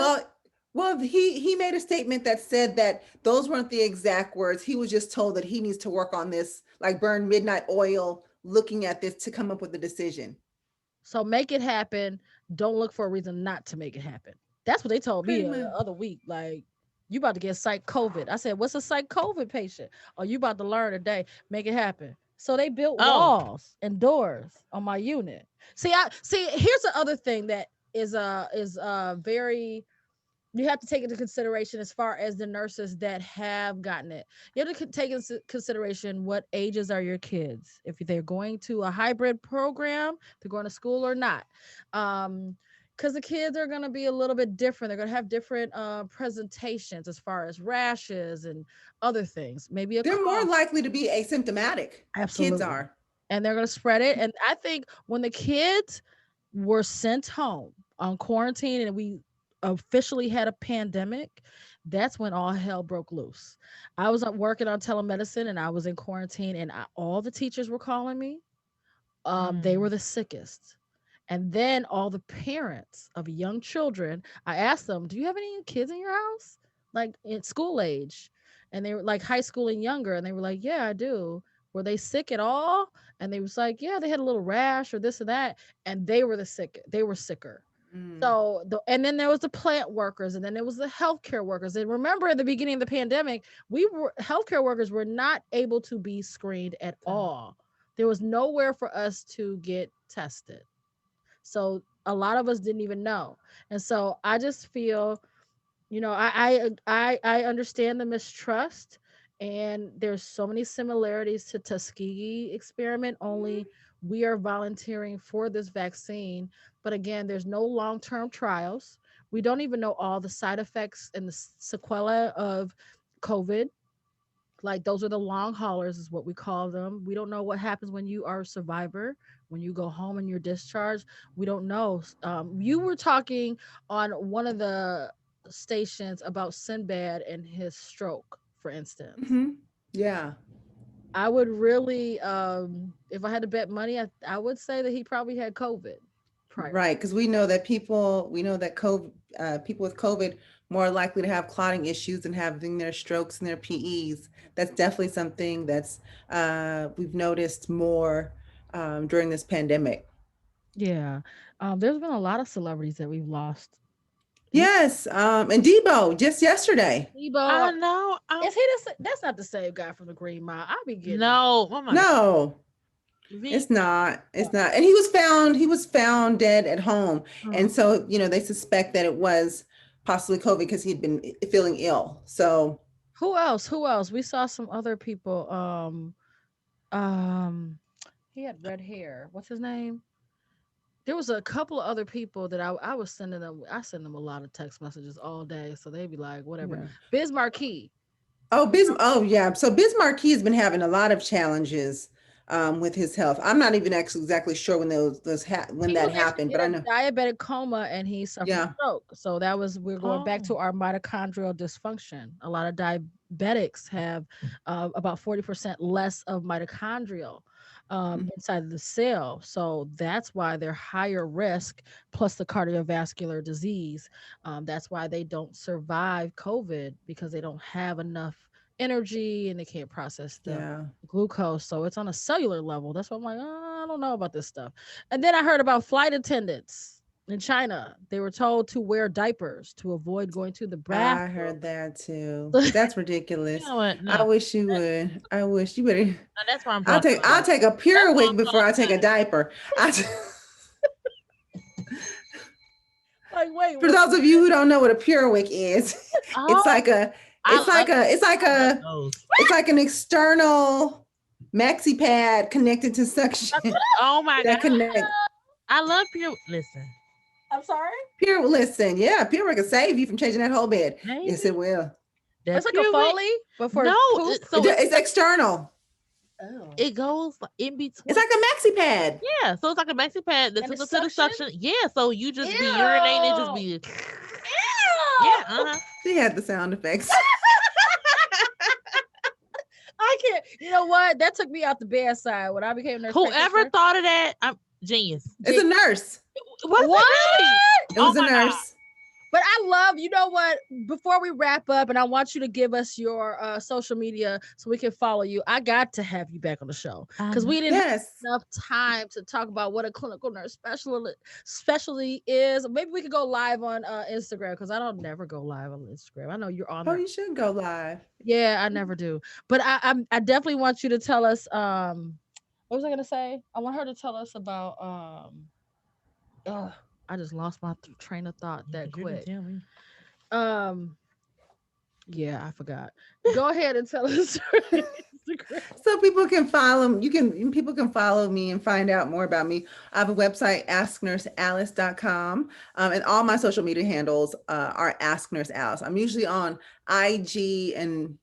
Well, he made a statement that said that those weren't the exact words. He was just told that he needs to work on this, like burn midnight oil, looking at this to come up with a decision. So make it happen. Don't look for a reason not to make it happen. That's what they told me the other week. Like, you about to get psych COVID. I said, what's a psych COVID patient? Oh, you about to learn today. Make it happen. So they built walls and doors on my unit. See, here's the other thing that is very you have to take into consideration as far as the nurses that have gotten it. You have to take into consideration what ages are your kids. If they're going to a hybrid program, they're going to school or not. Because the kids are going to be a little bit different. They're going to have different presentations as far as rashes and other things. Maybe a They're more cough. likely to be asymptomatic. Kids Absolutely. are. And they're going to spread it. And I think when the kids were sent home on quarantine and we officially had a pandemic, that's when all hell broke loose. I was working on telemedicine and I was in quarantine, and all the teachers were calling me. They were Mm. the sickest. And then all the parents of young children, I asked them, "Do you have any kids in your house? Like in school age?" And they were like high school and younger. And they were like, "Yeah, I do." Were they sick at all? And they was like, "Yeah, they had a little rash or this or that." And they were they were sicker. Mm. So and then there was the plant workers, and then there was the healthcare workers. And remember, at the beginning of the pandemic, we were healthcare workers were not able to be screened at all. There was nowhere for us to get tested. So a lot of us didn't even know. And so I just feel, I understand the mistrust, and there's so many similarities to Tuskegee experiment, only we are volunteering for this vaccine. But again, there's no long-term trials. We don't even know all the side effects and the sequelae of COVID. Like those are the long haulers, is what we call them. We don't know what happens when you are a survivor, when you go home and you're discharged. We don't know. You were talking on one of the stations about Sinbad and his stroke, for instance. Hmm. Yeah. I would really, if I had to bet money, I would say that he probably had COVID prior. Right, because we know that COVID, people with COVID more likely to have clotting issues and having their strokes and their PEs. That's definitely something that's we've noticed more during this pandemic. Yeah. There's been a lot of celebrities that we've lost. You, Yes, and Debo just yesterday. Debo, I know. is he that's not the same guy from the Green Mile. I'll be getting No. Oh my God. No, V. it's not. It's not. And he was found dead at home. uh, And so, they suspect that it was possibly COVID because he'd been feeling ill. So, who else? Who else? We saw some other people. Um, he had red hair. What's his name? There was a couple of other people that I was sending them. I send them a lot of text messages all day, so they'd be like, whatever. yeah. Biz Marquis. Oh, yeah. So Biz Marquis has been having a lot of challenges with his health. I'm not even actually exactly sure when when He that was actually happened, in but I a know. diabetic coma and he suffered Yeah. stroke. So we're going back Oh. to our mitochondrial dysfunction. A lot of diabetics have about 40% less of mitochondrial Mhm. inside of the cell. So that's why they're higher risk, plus the cardiovascular disease. That's why they don't survive COVID, because they don't have enough energy and they can't process the Yeah. glucose. So it's on a cellular level. That's why I'm like, I don't know about this stuff. And then I heard about flight attendants in China. They were told to wear diapers to avoid going to the I bathroom. heard that too. That's You ridiculous. know what? I No. wish you would. I wish you better. That's why I'm drawing the I'll line. take a That's pure why wig I'm before drawing I the take a line. diaper. Like, wait, For those of you who don't know what a pure wig is, it's Oh, like a I love. I love those. it's like an external maxi pad connected to suction Oh my God. that connect. I love pure. Listen, I'm sorry. Pure, listen, yeah, pure wig can save you from changing that whole bed. Yes, baby. it will. That It's like a pure wig. Foley, but for No. poop. So It's external. Oh. it goes in It's between. like a maxi pad. Yeah. So it's like a maxi pad that's And the hooked up to the suction? suction. Yeah. So you just be urinating. It just Ew. be. Yeah. Ew. She had the sound effects. I can't. You know what? That took me out the bedside when I became a nurse Whoever practitioner. thought of that, I'm genius. It's a nurse. Was What? it really? It was Oh a my God. nurse. But I love, you know what? Before we wrap up, and I want you to give us your social media so we can follow you. I got to have you back on the show because we didn't have Yes. enough time to talk about what a clinical nurse specialty is. Maybe we could go live on Instagram, because I don't never go live on Instagram. I know you're on Oh, there. you should go live. Yeah, I never do. But I definitely want you to tell us. What was I gonna say? I want her to tell us about ugh, I just lost my train of thought that You can quick. tell me. Um, yeah, I forgot. Go ahead and tell us your Instagram. So people can follow, people can follow me and find out more about me. I have a website, asknursealice.com. And all my social media handles are Ask Nurse Alice. I'm usually on IG, and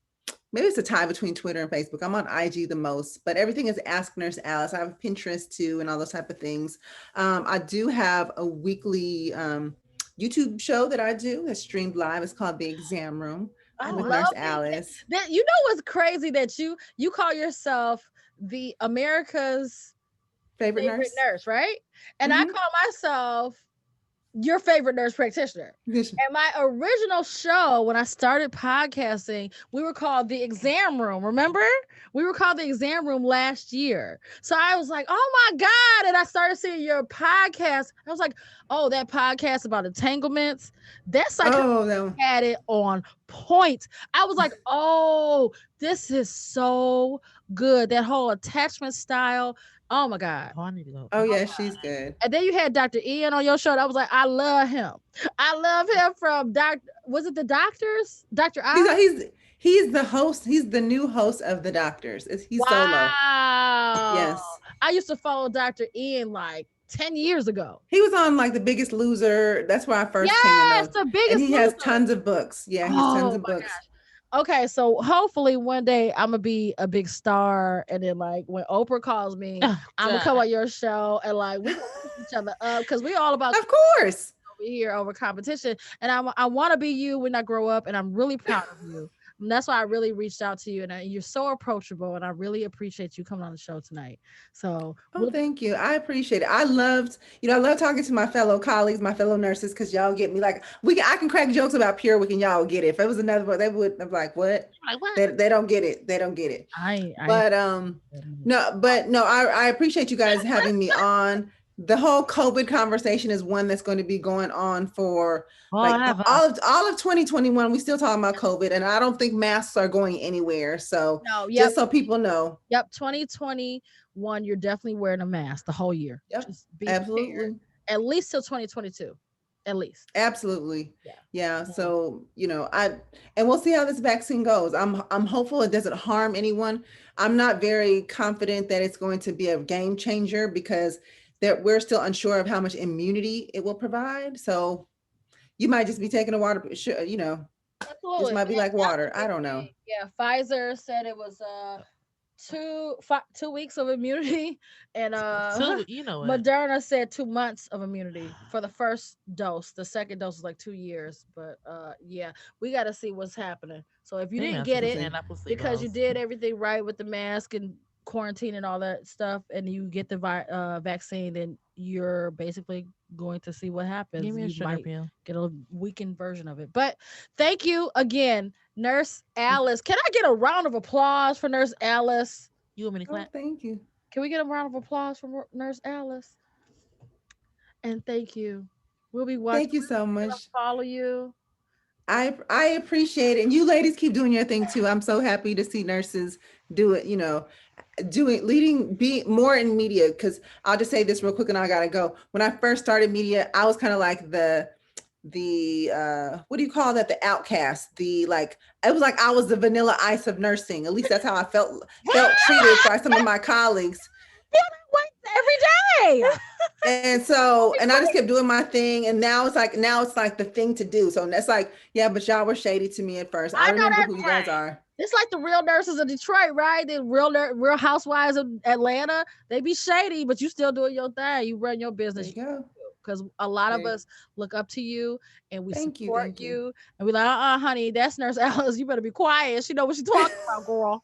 maybe it's a tie between Twitter and Facebook. I'm on IG the most, but everything is Ask Nurse Alice. I have Pinterest too, and all those type of things. I do have a weekly YouTube show that I do that's streamed live. It's called The Exam Room I with love Nurse it. Alice. That you know what's crazy that you call yourself the America's Favorite favorite nurse? nurse, right? And I Mhm. call myself your favorite nurse practitioner. Yes. And my original show, when I started podcasting, we were called The Exam Room. Remember? We were called The Exam Room last year. So I was like, oh my God. And I started seeing your podcast. I was like, oh, that podcast about entanglements. That's like Oh, no. had it on point. I was like, oh, this is so good. That whole attachment style. Oh my God. Oh, I need to go. Oh, yeah, she's good. And then you had Dr. Ian on your show. I was like, I love him. I love him from was it the doctors? Dr. He's I? he's the host. He's the new host of The Doctors. He's solo. Wow. Yes. I used to follow Dr. Ian like 10 years ago. He was on like The Biggest Loser. That's where I first came to Yes, know. the And biggest he has loser. tons of books. Yeah, he has tons Oh of my books. gosh. Okay, so hopefully one day I'm gonna be a big star, and then like when Oprah calls me, Oh, I'm gonna God. come on your show, and like we gonna pick each other up because we all about Of course. over here over competition, and I want to be you when I grow up, and I'm really proud of you. And that's why I really reached out to you, and you're so approachable, and I really appreciate you coming on the show tonight. So Oh, thank you. I appreciate it. I love talking to my fellow colleagues, my fellow nurses, because y'all get me like I can crack jokes about Pure Week and y'all get it. If it was another one, they would. I'm like, what? Like what? They don't get it. They don't get it. I But no, I appreciate you guys having me on. The whole COVID conversation is one that's going to be going on for like Forever. all of 2021. We still talking about COVID, and I don't think masks are going anywhere. So no, just so people know, 2021, you're definitely wearing a mask the whole year. yep, Just be prepared. absolutely. At least till 2022. At least. Absolutely. Yeah. Yeah. So, and we'll see how this vaccine goes. I'm hopeful it doesn't harm anyone. I'm not very confident that it's going to be a game changer because we're still unsure of how much immunity it will provide. So you might just be taking a water, Absolutely. just might be like That's a water. I good don't know. thing. Yeah, Pfizer said it was 2 weeks of immunity, and So, you know what? Moderna said 2 months of immunity for the first dose. The second dose is like 2 years, but yeah, we got to see what's happening. So if you They didn't messed get with it me and I placebos. because you did everything right with the mask and quarantine and all that stuff, and you get the vaccine, then you're basically going to see what happens. Give me a You sugar might pill. get a weakened version of it. But thank you again, Nurse Alice. Can I get a round of applause for Nurse Alice? You want me to Oh, clap? thank you. Can we get a round of applause for Nurse Alice? And thank you. We'll be watching. Thank you so We're gonna much. follow you. I appreciate it. And you ladies keep doing your thing too. I'm so happy to see nurses do it, be more in media. Because I'll just say this real quick and I gotta go. When I first started media, I was kind of like the what do you call that, the outcast, it was like I was the vanilla ice of nursing. At least that's how I felt treated by some of my colleagues. Every day. And so, and I just kept doing my thing. And now it's like the thing to do. So that's like, yeah, but y'all were shady to me at first. I I know remember that's who you guys right. are. It's like the real nurses of Detroit, right? The real housewives of Atlanta. They be shady, but you still doing your thing. You run your There business. you go. Because a lot of There- us look up to you and we Thank you, support thank you. you. And we like, honey, that's Nurse Alice. You better be quiet. She know what she's talking about, girl.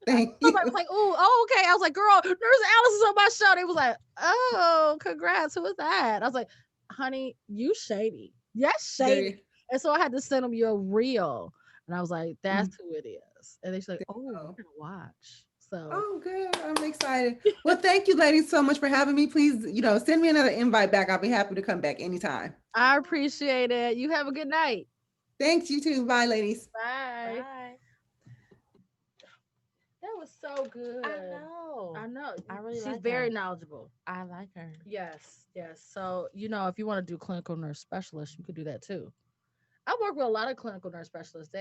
Thank you. Somebody was like, oh, okay. I was like, girl, Nurse Alice is on my show. They was like, oh, congrats. Who is that? I was like, honey, you shady. Yes, shady. There- And so I had to send them your reel. And I was like, that's who it is. And they're like, There oh, you we're go. gonna watch. So Oh, good. I'm excited. Well, thank you, ladies, so much for having me. Please, send me another invite back. I'll be happy to come back anytime. I appreciate it. You have a good night. Thanks, you too. Bye, ladies. Bye. Bye. That was so good. I know. I know. I really She's like very her. knowledgeable. I like her. Yes, yes. So, if you want to do clinical nurse specialist, you could do that too. I'm work with a lot of clinical nurse specialists.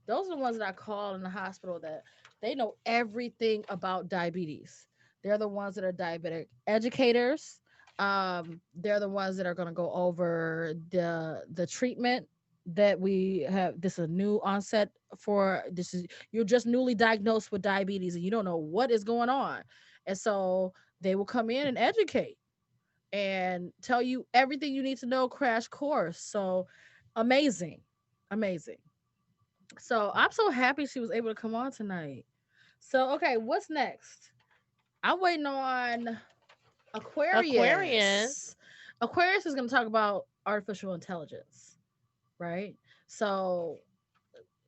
Those are the ones that I call in the hospital that they know everything about diabetes. They're the ones that are diabetic educators. They're the ones that are going to go over the treatment that we have. This is a new onset for this is you're just newly diagnosed with diabetes and you don't know what is going on, and so they will come in and educate and tell you everything you need to know, crash course. So amazing. Amazing. So I'm so happy she was able to come on tonight. So okay, what's next? I'm waiting on Aquarius. Aquarius. Aquarius is going to talk about artificial intelligence, right? So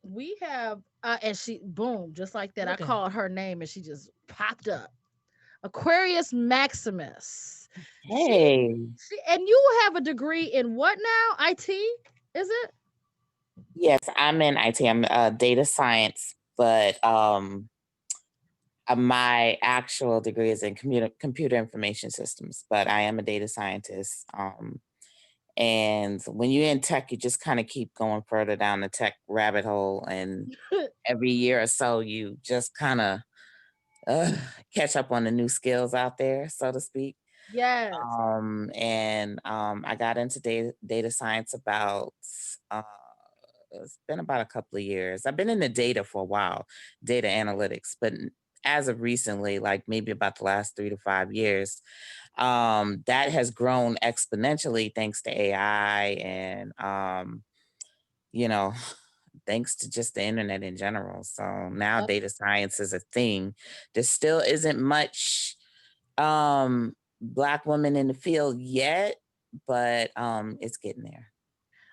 we have and she boom, just like that. I Look at called her name and she just popped up. Aquarius Maximus. She Hey, and you have a degree in what now? IT? Is it? yes, I'm in IT. I'm data science, but my actual degree is in computer information systems. But I am a data scientist. And when you're in tech, you just kind of keep going further down the tech rabbit hole, and every year or so, you just kind of catch up on the new skills out there, so to speak. Yes. I got into data science about it's been about a couple of years. I've been in the data for a while, data analytics, but as of recently, like maybe about the last 3 to 5 years, that has grown exponentially thanks to AI and you know, thanks to just the internet in general. So now Yep. data science is a thing. There still isn't much Black women in the field yet, but it's getting there.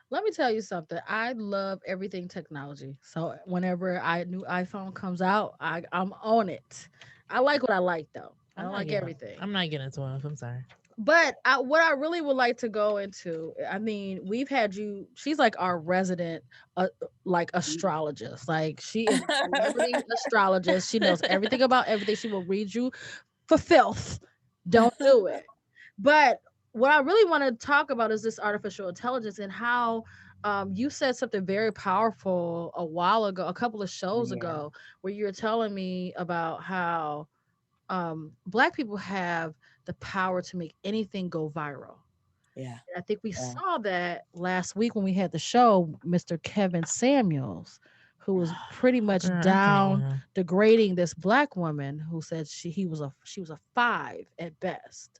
Let me tell you something. I love everything technology. So whenever a new iPhone comes out, I'm on it. I like what I like though. I I'm don't not like getting. everything. I'm not getting 12. I'm sorry. But what I really would like to go into, I mean, we've had you. She's like our resident, like astrologist. Like she is a celebrity astrologist. She knows everything about everything. She will read you for filth. Don't do it. But what I really want to talk about is this artificial intelligence and how you said something very powerful a while ago, a couple of shows Yeah, ago, where you were telling me about how Black people have the power to make anything go viral. yeah, I think we yeah. saw that last week when we had the show, Mr. Kevin Samuels, who was pretty much Girl, I can't with down him. degrading this Black woman who said she was a 5 at best.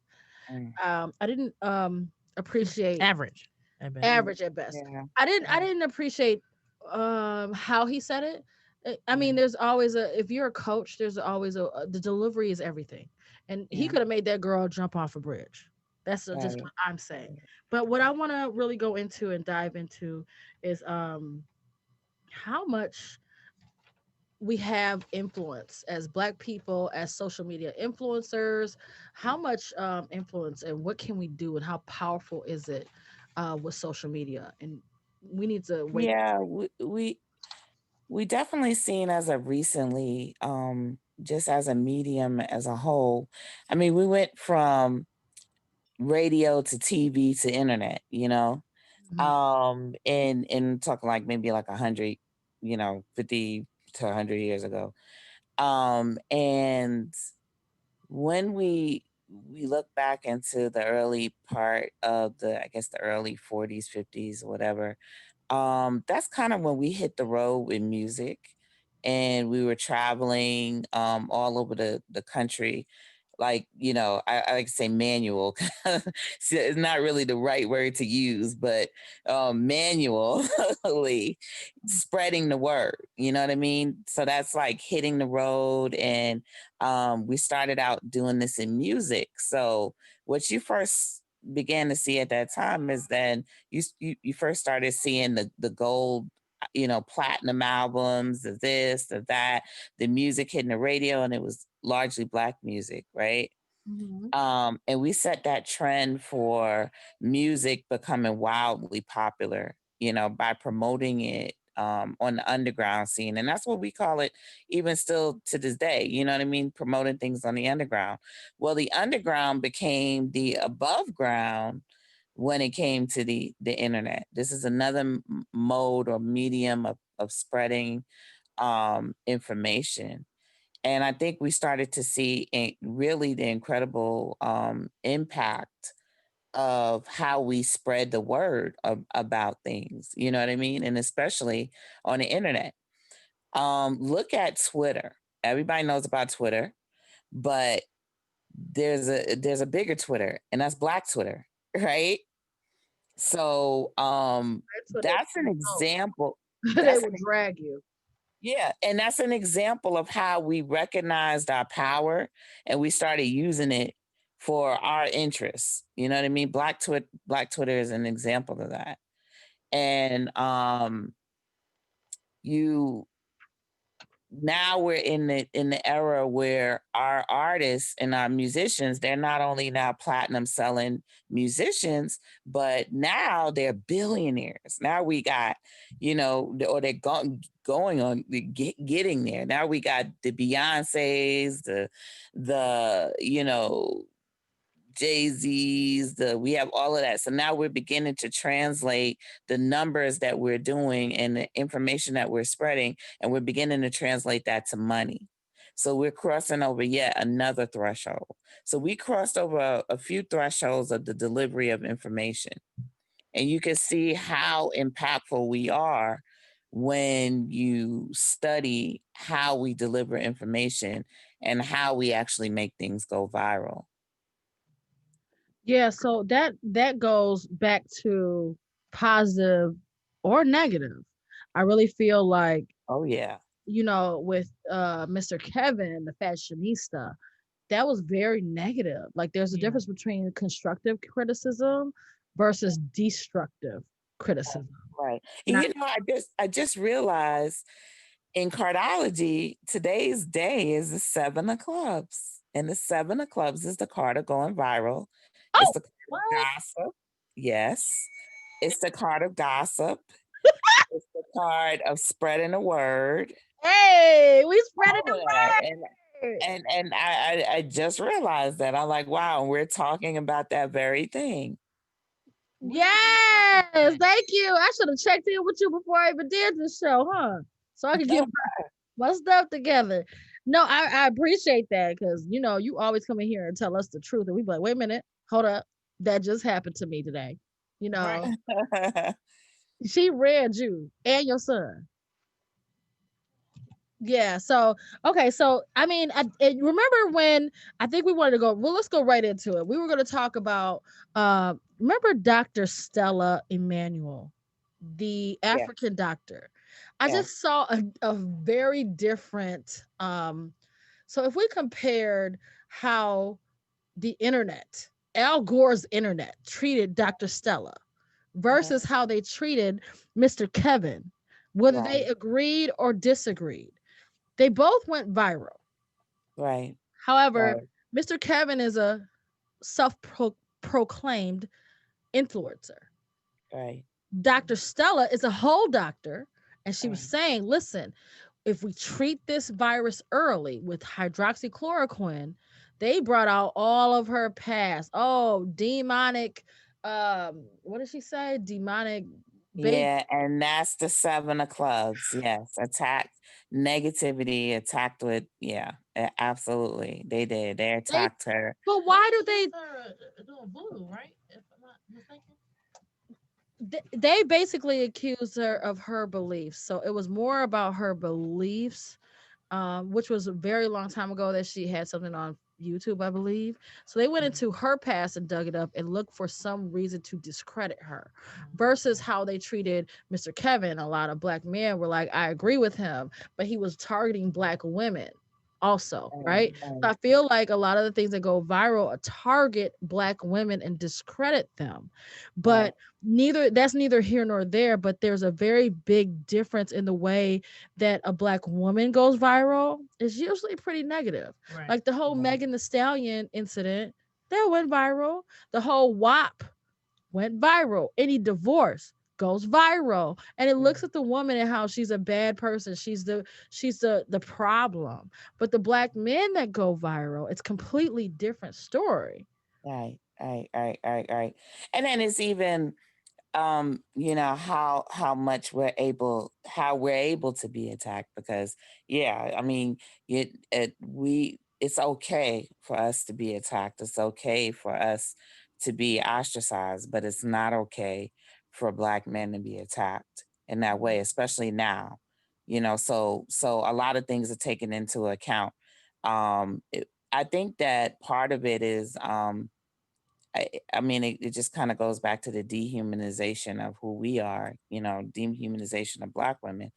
Mm, I didn't She's appreciate average. I bet. average at best. yeah, I yeah, didn't appreciate how he said it. I yeah, mean, there's always a if you're a coach, there's always the delivery is everything, and he yeah. could have made that girl jump off a bridge. That's just Right, what I'm saying. right. But what I want to really go into and dive into is how much we have influence as Black people, as social media influencers, how much influence and what can we do and how powerful is it with social media, and we need to wake. Yeah, we definitely seen as of recently, just as a medium as a whole. I mean, we went from radio to TV to internet, Mhm. and talking like maybe like 50 to 100 years ago. And when we look back into the early part of I guess the early 40s, 50s, whatever, that's kind of when we hit the road with music, and we were traveling all over the country. Like, I like to say manual. So it's not really the right word to use, but manually spreading the word. You know what I mean? So that's like hitting the road, and we started out doing this in music. So what you first began to see at that time is then you first started seeing the gold, platinum albums, of this, of that, the music hitting the radio, and it was largely Black music, right? Mhm. And we set that trend for music becoming wildly popular, by promoting it on the underground scene. And that's what we call it, even still to this day. You know what I mean? Promoting things on the underground. Well, the underground became the above ground when it came to the internet. This is another mode or medium of spreading information. And I think we started to see really the incredible impact of how we spread the word about things. You know what I mean? And especially on the internet. Look at Twitter. Everybody knows about Twitter, but there's a bigger Twitter, and that's Black Twitter, right? So That's what they that's an example. they That's will an drag you. Yeah, and that's an example of how we recognized our power and we started using it for our interests. You know what I mean? Black Twitter is an example of that. And you now we're in the era where our artists and our musicians, they're not only now platinum selling musicians, but now they're billionaires. Now we got, or they're going on getting there. Now we got the Beyoncés, the Jay-Z's, we have all of that. So now we're beginning to translate the numbers that we're doing and the information that we're spreading, and we're beginning to translate that to money. So we're crossing over yet another threshold. So we crossed over a few thresholds of the delivery of information. And you can see how impactful we are when you study how we deliver information and how we actually make things go viral. Yeah, so that goes back to positive or negative. I really feel like, Oh yeah. with Mr. Kevin, the fashionista, that was very negative. Like there's a Yeah. difference between constructive criticism versus destructive criticism. Right. And Now, I just realized in cardology, today's day is the seven of clubs. And the seven of clubs is the card of going viral. It's oh, the card of what? gossip. Yes. It's the card of gossip. It's the card of spreading the word. Hey, we spreading All the of that. word. And I just realized that. I'm like, wow, we're talking about that very thing. Yes, thank you. I should have checked in with you before I even did this show, huh? So I could get my stuff together. No, I appreciate that because you always come in here and tell us the truth, and we be like, wait a minute, hold up, that just happened to me today. You know, Right. she read you and your son. Yeah. So okay. So I mean, remember when I think we wanted to go. Well, let's go right into it. We were going to talk about. Remember Dr. Stella Emanuel, the Yeah. African doctor. I Yeah. just saw a very different. So if we compared how the internet, Al Gore's internet, treated Dr. Stella Mhm. versus how they treated Mr. Kevin, whether they Right. agreed or disagreed, they both went viral. Right. However, Right. Mr. Kevin is a self proclaimed influencer. Right. Dr. Stella is a whole doctor, and she was Right. saying, listen, if we treat this virus early with hydroxychloroquine, they brought out all of her past. Oh, demonic, what did she say? Demonic baby. Yeah, and that's the seven of clubs. Yes, attacked negativity, attacked with absolutely. They did. They They, attacked her. but why do Doing voodoo, right? If I'm not mistaken. they basically accused her of her beliefs? So it was more about her beliefs, which was a very long time ago that she had something on YouTube, I believe. So they went into her past and dug it up and looked for some reason to discredit her versus how they treated Mr. Kevin. A lot of black men were like, I agree with him, but he was targeting black women also, Right, right? So right, I feel like a lot of the things that go viral target black women and discredit them. right, But neither here nor there, but there's a very big difference in the way that a black woman goes viral is usually pretty negative. Right. Like the whole right, Megan the Stallion incident, that went viral. The whole WAP went viral. Any divorce goes viral. And it looks at the woman and how she's a bad person. She's the problem. But the black men that go viral, it's completely different story. right. right. And then it's even how much we're able to be attacked, because yeah, I mean, it's okay for us to be attacked, it's okay for us to be ostracized, but it's not okay for Black men to be attacked in that way, especially now. So a lot of things are taken into account. I think that part of it is I mean, it just kind of goes back to the dehumanization of who we are, dehumanization of Black women,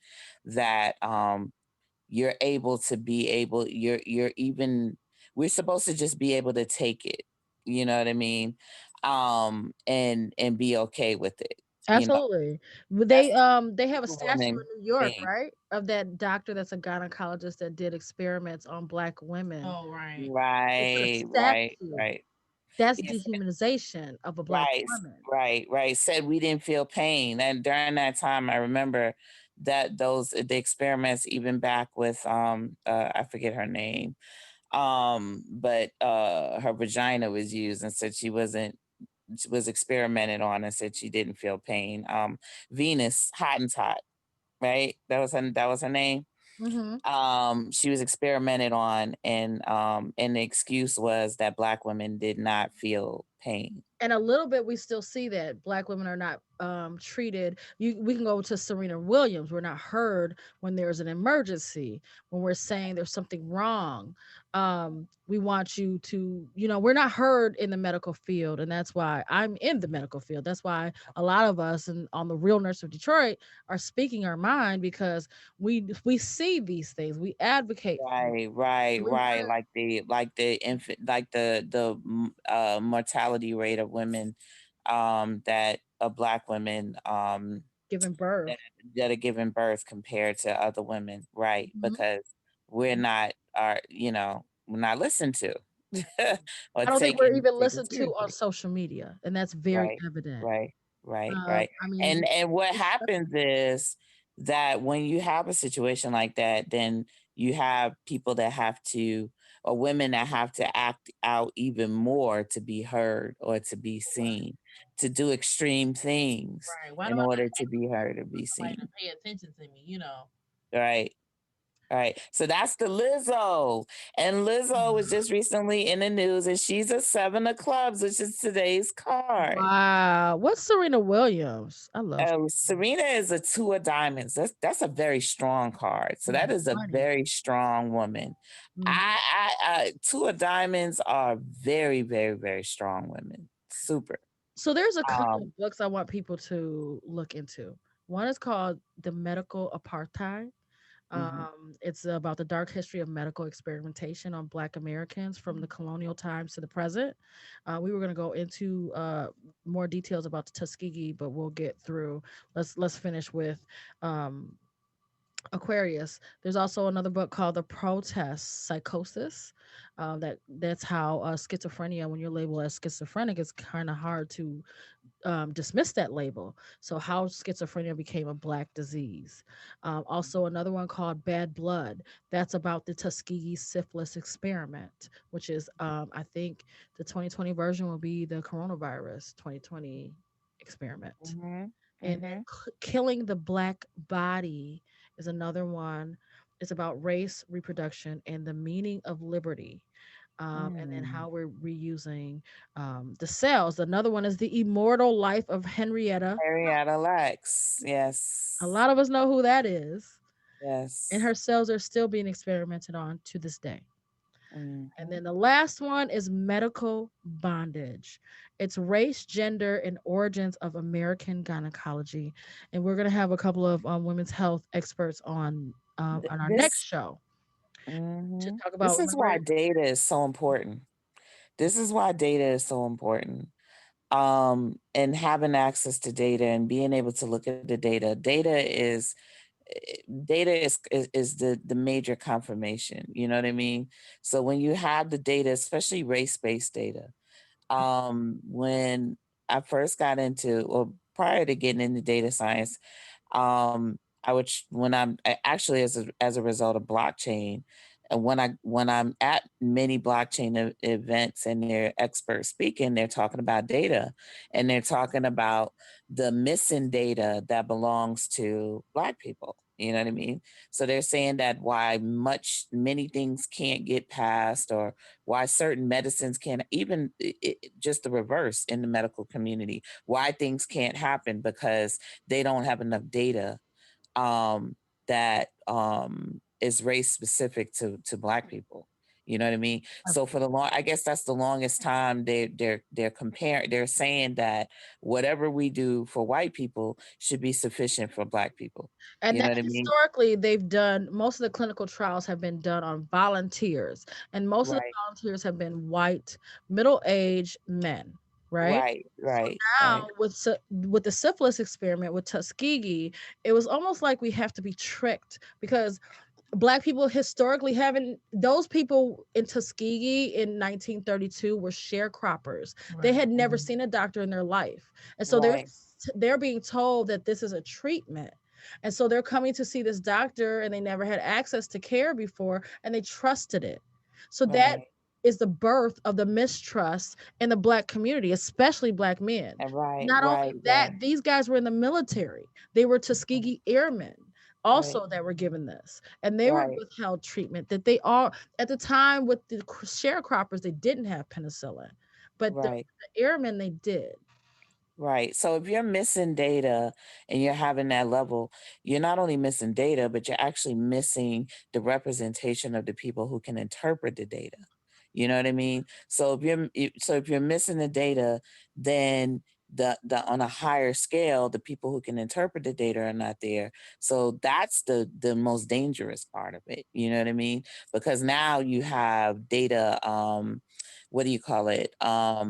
that you're able to be able, you're even, we're supposed to just be able to take it, you know what I mean? And be okay with it. Absolutely. That's They have a the statue woman in New York, thing. right? Of that doctor that's a gynecologist that did experiments on Black women. Oh, right. They put a Right, right, statue. right. That's Yes, dehumanization of a Black right, woman. right. Said we didn't feel pain. And during that time, I remember that the experiments, even back with I forget her name, but her vagina was used and said she was experimented on and said she didn't feel pain. Venus Hottentot, right? That was her name. Hmm. She was experimented on, and the excuse was that Black women did not feel pain. And a little bit we still see that Black women are not treated. We can go to Serena Williams. We're not heard when there's an emergency, when we're saying there's something wrong. We want you to, we're not heard in the medical field, and that's why I'm in the medical field. That's why a lot of us and on the Real Nurse of Detroit are speaking our mind, because we see these things, we advocate for it. Right, And right, we want right. to Like the infant, like the mortality rate of women, that of Black women, give that birth. that are giving birth compared to other women, right? Mhm. Because we're not listened to or I don't think we're even taken listened to on seriously. social media, and that's very Right, evident. right, right. I mean, And what it's happens is that when you have a situation like that, then you have people that have to, or women that have to act out even more to be heard or to be seen, to do extreme things Right. Why do in I order gotta to act be heard or for be somebody to seen. pay attention to me? Right. Right. So that's the Lizzo. And Lizzo was just recently in the news, and she's a seven of clubs, which is today's card. wow. What's Serena Williams? I love Serena is a two of diamonds. That's a very strong card. So that is a money. very strong woman. Mhm. Two of diamonds are very, very, very strong women. Super. So there's a couple Um, of books I want people to look into. One is called The Medical Apartheid. mhm, It's about the dark history of medical experimentation on Black Americans from the colonial times to the present. We were going to go into more details about the Tuskegee, but we'll get through. Let's finish with um, Aquarius. There's also another book called The Protest Psychosis. That's how schizophrenia, when you're labeled as schizophrenic, it's kind of hard to dismiss that label. So, how schizophrenia became a Black disease. Also, another one called Bad Blood. That's about the Tuskegee syphilis experiment, which is, I think, the 2020 version will be the coronavirus 2020 experiment. mhm, And then mhm, Killing the Black Body is another one. It's about race, reproduction, and the meaning of liberty. And then mm. how we're reusing the cells. Another one is The Immortal Life of Henrietta. Ariana Lex. A Yes. lot of us know who that is. And Yes. her cells are still being experimented on to this day. And Mhm. then the last one is Medical Bondage. It's race, gender, and origins of American gynecology. And we're going to have a couple of women's health experts on our next This show to mhm. talk about. This is Remember, why data is so important. This is why data is so important. And having access to data and being able to look at the data. Data is the major confirmation. You know what I mean? So when you have the data, especially race-based data, when I first got into, or prior to getting into data science, I would when I'm actually as a result of blockchain. And when I'm at many blockchain events and they're experts speaking, they're talking about data, and they're talking about the missing data that belongs to Black people. You know what I mean? So they're saying that why many things can't get passed, or why certain medicines can't, even just the reverse in the medical community, why things can't happen because they don't have enough data, um, that is race specific to Black people. You know what I mean? So for the long, I guess that's the longest time they're comparing. They're saying that whatever we do for white people should be sufficient for Black people. And You know that what I mean? historically, they've done most of the clinical trials have been done on volunteers, and most of the Right, volunteers have been white, middle-aged men, right? right, So right, now right, with the syphilis experiment with Tuskegee, it was almost like we have to be tricked because Black people historically haven't, those people in Tuskegee in 1932 were sharecroppers. They Right. had never mhm, seen a doctor in their life. And so right, they're being told that this is a treatment. And so they're coming to see this doctor and they never had access to care before and they trusted it. So that right, is the birth of the mistrust in the Black community, especially Black men. right, Not only right, that, right, these guys were in the military. They were Tuskegee airmen right, also that were given this, and they were right, withheld treatment that they all at the time with the sharecroppers they didn't have penicillin, but right. the airmen they did. Right. So if you're missing data and you're having that level, you're not only missing data, but you're actually missing the representation of the people who can interpret the data. You know what I mean? So if you're missing the data, then the on a higher scale, the people who can interpret the data are not there. So that's the most dangerous part of it. You know what I mean? Because now you have data, what do you call it? Uh,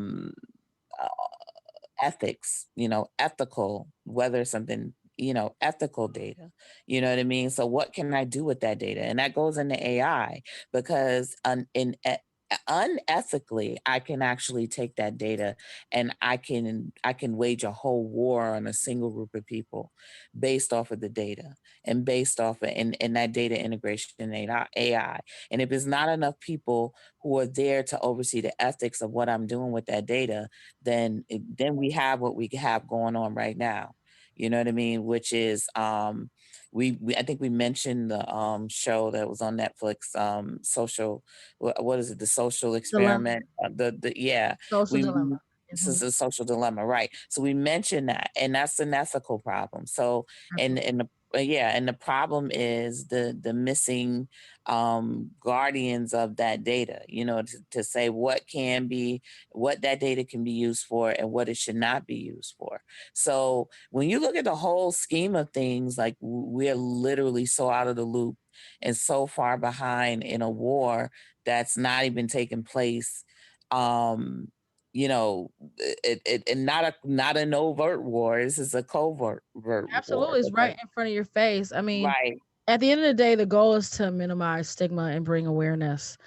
Ethics, ethical, whether something, ethical data. You know what I mean? So what can I do with that data? And that goes into AI because unethically, I can actually take that data and I can wage a whole war on a single group of people based off of the data and based off of and that data integration in AI. And if there's not enough people who are there to oversee the ethics of what I'm doing with that data, then we have what we have going on right now. You know what I mean? Which is we I think we mentioned the show that was on Netflix, social, what is it, the social Dilemma. experiment, the yeah, Social we dilemma. this is Mhm. a social dilemma, right? So we mentioned that, and that's an ethical problem. So Absolutely. and the problem is the missing guardians of that data, to say what that data can be used for and what it should not be used for. So when you look at the whole scheme of things, like we're literally so out of the loop and so far behind in a war that's not even taking place. Um, and not an overt war. This is a covert war Absolutely, it's right because in front of your face. I mean, right, at the end of the day, the goal is to minimize stigma and bring awareness.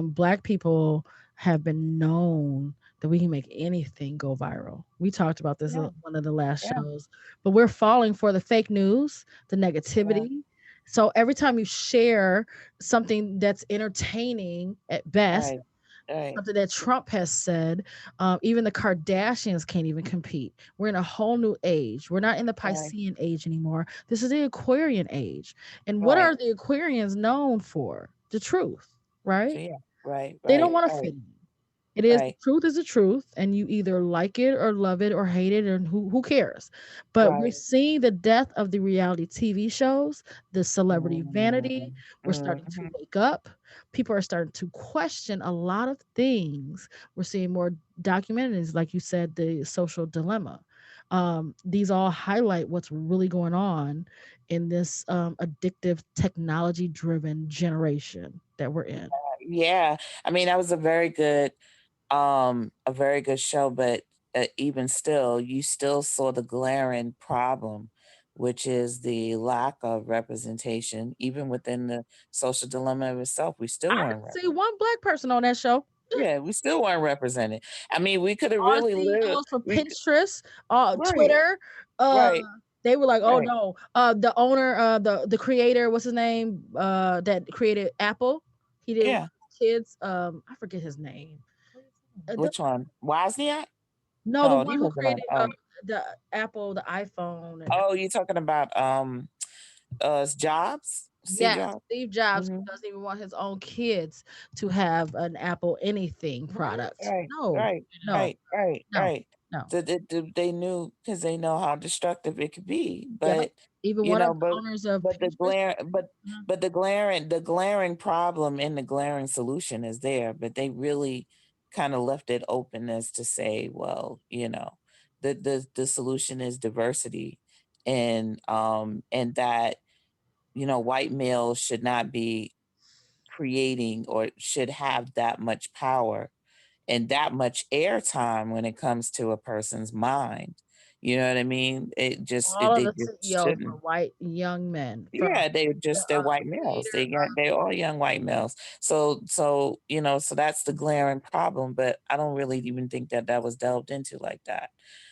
Black people have been known that we can make anything go viral. We talked about this yeah, in one of the last yeah, shows, but we're falling for the fake news, the yeah, negativity. So every time you share something that's entertaining at best, right, right, something that Trump has said, even the Kardashians can't even compete. We're in a whole new age. We're not in the right, Piscean age anymore. This is the Aquarian age. And what right. are the Aquarians known for? The truth, So right? yeah, right, They don't right, want to right, fit in. It is the right, truth is the truth, and you either like it or love it or hate it, and who cares? But we're right. seeing the death of the reality TV shows, the celebrity vanity. Mhm, We're starting to mhm. wake up. People are starting to question a lot of things. We're seeing more documentaries, like you said, the social dilemma. These all highlight what's really going on in this addictive, technology-driven generation that we're in. Yeah, I mean, that was a very good show, but even still, you still saw the glaring problem, which is the lack of representation, even within the social dilemma of itself. We still I weren't didn't see one black person on that show. yeah, we still weren't represented. I mean, we could have All the really literally, CEOs for Pinterest, right, Twitter, uh, right, they were like, "Oh right, no." The owner, the creator, what's his name? That created Apple. He didn't Yeah. want his kids. I forget his name. The, Which one? Wozniak? no, the No, one he who wasn't on. created Oh, the Apple, the iPhone, and oh, you talking about Jobs? Steve yes, Jobs? Steve Jobs Hmm. doesn't even want his own kids to have an Apple anything product. Right, No, right, no, right, right, no, right. no. So they knew because they know how destructive it could be. Yep. But Even you one of know, the owners of but the Pinterest. glare Mhm. but the glaring problem and the glaring solution is there. But they really kind of left it open as to say, well, the solution is diversity, and that white males should not be creating or should have that much power and that much airtime when it comes to a person's mind. You know what I mean? All of They the just CEOs were shouldn't. white young men from Yeah, the they're white males. creator. They're all young white males. So that's the glaring problem. But I don't really even think that that was delved into like that.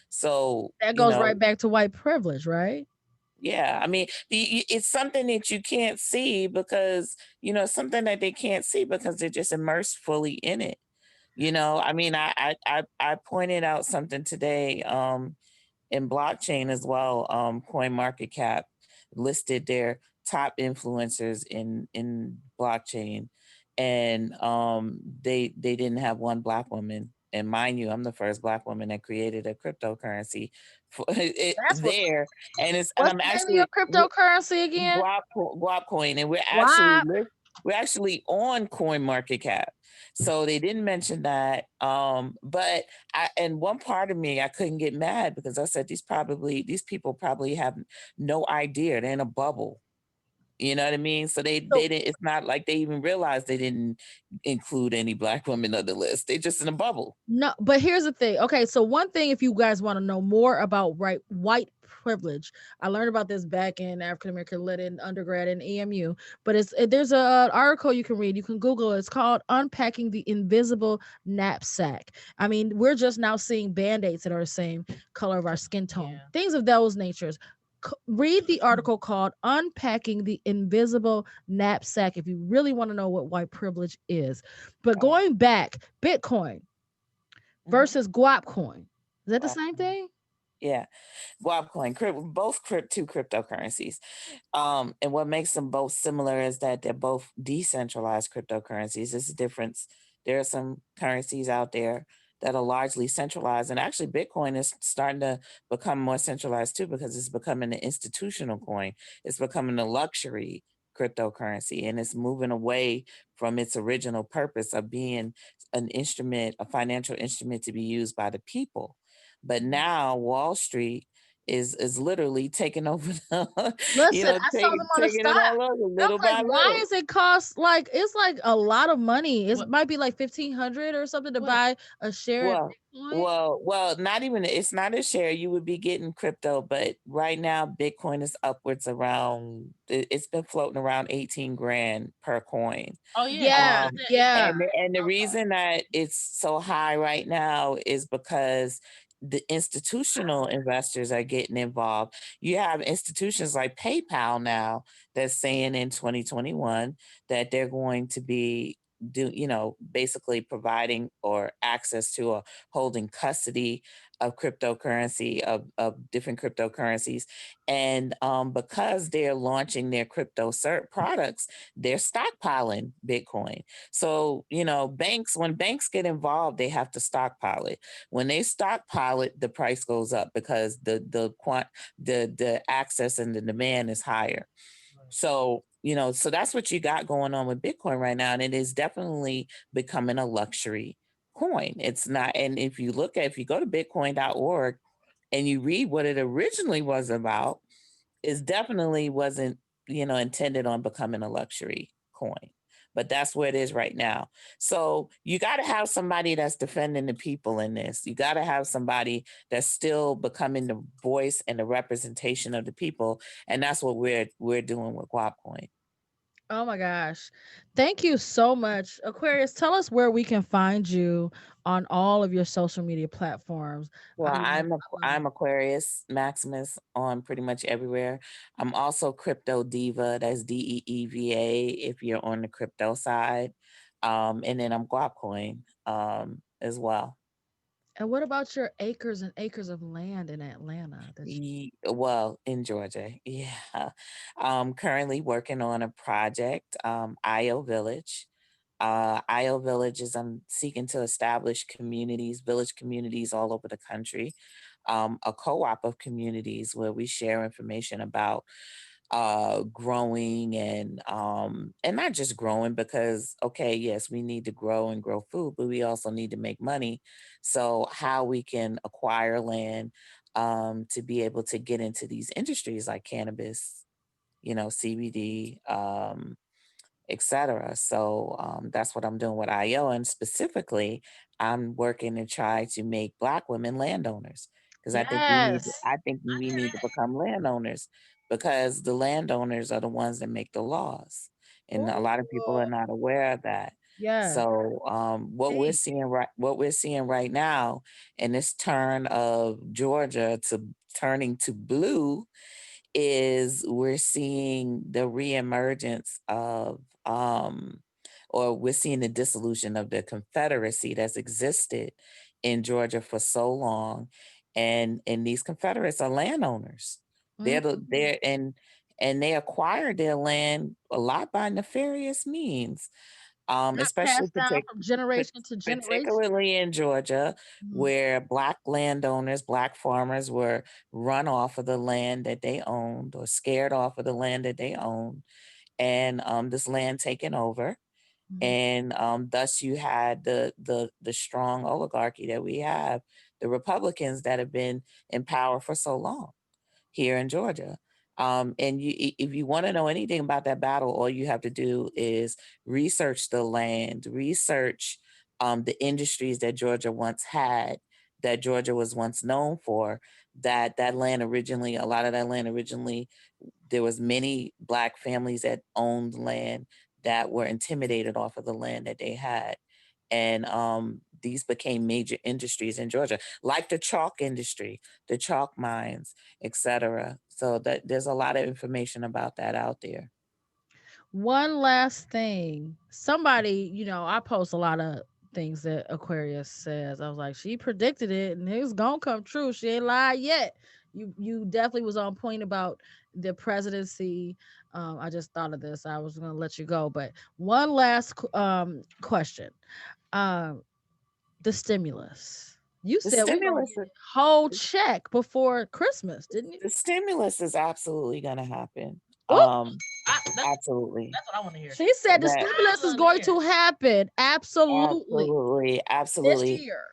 So That goes right back to white privilege, right? yeah, I mean, it's something that you can't see because something that they can't see because they're just immersed fully in it. I mean, I pointed out something today in blockchain as well. Coin Market Cap listed their top influencers in blockchain, and they didn't have one black woman. And mind you, I'm the first black woman that created a cryptocurrency for it That's what's there, and what's I'm the name of your actually cryptocurrency again? Guap coin, and WAP. we're actually on Coin Market Cap. So they didn't mention that. But and one part of me, I couldn't get mad because I said these people probably have no idea. They're in a bubble. You know what I mean? So they So didn't. It's not like they even realized they didn't include any black women on the list. They're just in a bubble. no, but here's the thing. Okay, so one thing, if you guys want to know more about white privilege, I learned about this back in African American Lit in undergrad in EMU. But there's a article you can read. You can Google it. It's called "Unpacking the Invisible Knapsack." I mean, we're just now seeing band-aids that are the same color of our skin tone, Yeah. things of those natures. Read the article called "Unpacking the Invisible Knapsack" if you really want to know what white privilege is. But Right. going back, Bitcoin Mhm. versus guap coin. Is that the Wow. same thing? Yeah. Wobcoin, both two cryptocurrencies. And what makes them both similar is that they're both decentralized cryptocurrencies. There's a difference. There are some currencies out there that are largely centralized, and actually, Bitcoin is starting to become more centralized too because it's becoming an institutional coin. It's becoming a luxury cryptocurrency, and it's moving away from its original purpose of being an instrument, a financial instrument to be used by the people. But now Wall Street is literally taking over Listen, I saw them on the taking it stock. all over I'm little like, by why little. is it cost like it's like a lot of money? It What? might be like 1,500 or something to What? buy a share in Well, Bitcoin. not even, it's not a share. You would be getting crypto, but right now Bitcoin is upwards around. It's been floating around 18 grand per coin. Oh yeah, Yeah, it's at yeah. 18. And the Okay. reason that it's so high right now is because the institutional investors are getting involved. You have institutions like PayPal now that's saying in 2021 that they're going to be basically providing or access to or holding custody of cryptocurrency of different cryptocurrencies. And because they're launching their crypto cert products, they're stockpiling Bitcoin. So, when banks get involved, they have to stockpile it. When they stockpile it, the price goes up because the access and the demand is higher. So, so that's what you got going on with Bitcoin right now. And it is definitely becoming a luxury coin. It's not, and if you go to bitcoin.org and you read what it originally was about, it definitely wasn't, intended on becoming a luxury coin. But that's where it is right now. So you got to have somebody that's defending the people in this. You got to have somebody that's still becoming the voice and the representation of the people, and that's what we're doing with Guapcoin. Oh my gosh. Thank you so much. Aquarius, tell us where we can find you on all of your social media platforms. Well, I'm Aquarius Maximus on pretty much everywhere. I'm also Crypto Diva. That's DEEVA if you're on the crypto side. And then I'm Guapcoin as well. And what about your acres and acres of land in Atlanta that you Well, in Georgia, yeah. Currently working on a project, IO Village. IO Village is I'm seeking to establish communities, village communities all over the country, a co-op of communities where we share information about growing and not just growing because okay, yes, we need to grow and grow food, but we also need to make money. So how we can acquire land to be able to get into these industries like cannabis, CBD, etc. So that's what I'm doing with IO, and specifically, I'm working to try to make Black women landowners because Yes. I think we need to become landowners because the landowners are the ones that make the laws, and a lot of people are Ooh. not aware of that. Yeah. So Deep. what we're seeing right now in this turn of Georgia to turning to blue is we're seeing the reemergence of or we're seeing the dissolution of the Confederacy that's existed in Georgia for so long. And these Confederates are landowners. Mhm. And they acquired their land a lot by nefarious means, Not especially passed down from generation to generation. particularly in Georgia, Mhm. where Black landowners, Black farmers were run off of the land that they owned or scared off of the land that they owned, and this land taken over. Mhm. And thus you had the strong oligarchy that we have, the Republicans that have been in power for so long here in Georgia. And if you want to know anything about that battle, all you have to do is research the land, research the industries that Georgia once had, that Georgia was once known for. That land originally, a lot of that land originally, there was many Black families that owned land that were intimidated off of the land that they had. And these became major industries in Georgia, like the chalk industry, the chalk mines, etc. So that there's a lot of information about that out there. One last thing. Somebody, I post a lot of things that Aquarius says. I was like, she predicted it and it's gonna come true. She ain't lied yet. You definitely was on point about the presidency. I just thought of this. I was gonna let you go, but one last question. Um, the stimulus. You The said we gonna stimulus, get a whole check before Christmas, didn't you? the stimulus is absolutely going to happen. Ooh, Absolutely. That's what I want to hear. she said the That stimulus is going to happen. Absolutely. absolutely, This absolutely. year,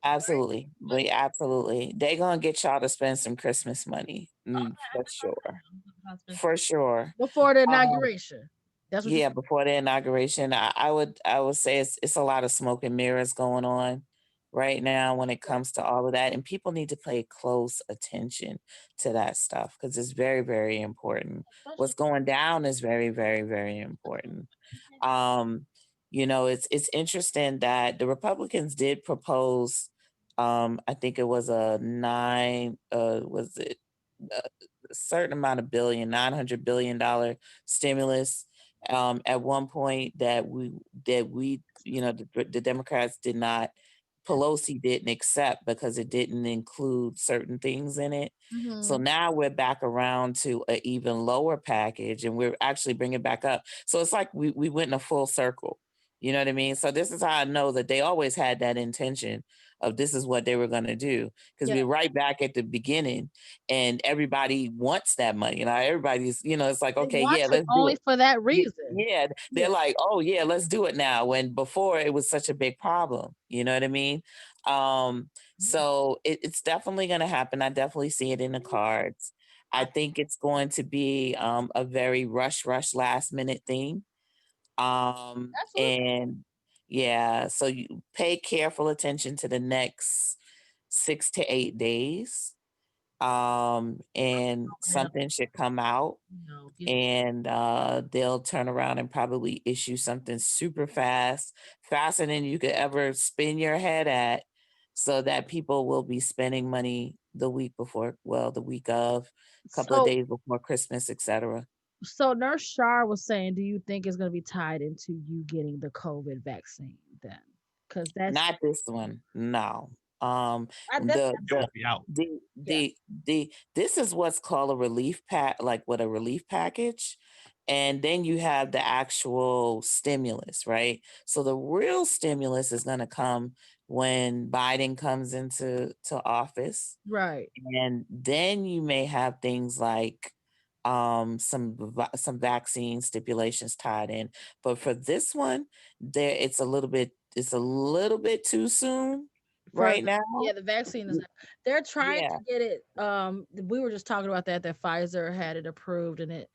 right? Absolutely. But absolutely. They're gonna get y'all to spend some Christmas money. For sure. Husband. For sure. Before the Um, inauguration. That's what you yeah, before the inauguration, I would say it's a lot of smoke and mirrors going on right now when it said. comes to all of that. And people need to pay close attention to that stuff because it's very, very important. What's Especially going down is very, very, very important. Um, it's interesting that the Republicans did propose. I think it was a nine. Was it a certain amount of $900 billion stimulus at one point that we the Democrats did not. Pelosi didn't accept because it didn't include certain things in it. So Mm-hmm. now we're back around to an even lower package and we're actually bringing it back up. So it's like we went in a full circle. You know what I mean? So this is how I know that they always had that intention of this is what they were going to do because Yeah. we're right back at the beginning and everybody wants that money. Everybody's, it's like, They okay, want yeah, it let's do only it. for that reason. Yeah, they're Yeah. like, oh yeah, let's do it now. When before it was such a big problem, you know what I mean? Um, so it's definitely going to happen. I definitely see it in the cards. I I think it's going to be a very rush, last minute thing. Absolutely. And yeah, so you pay careful attention to the next 6 to 8 days and something should come out, and they'll turn around and probably issue something super fast, faster than you could ever spin your head at, so that people will be spending money the week before, well, the week of, a couple of So, days before Christmas, etc. so Nurse Shar was saying, do you think it's going to be tied into you getting the COVID vaccine then? Because that's Not this one, no. that's The It won't be out. yeah, this is what's called a relief pack, like what a relief package, and then you have the actual stimulus, right? So the real stimulus is going to come when Biden comes into office, right. and then you may have things like some vaccine stipulations tied in. But for this one, there it's a little bit too soon For right now. yeah, the vaccine is they're trying Yeah, to get it. We were just talking about that Pfizer had it approved, and it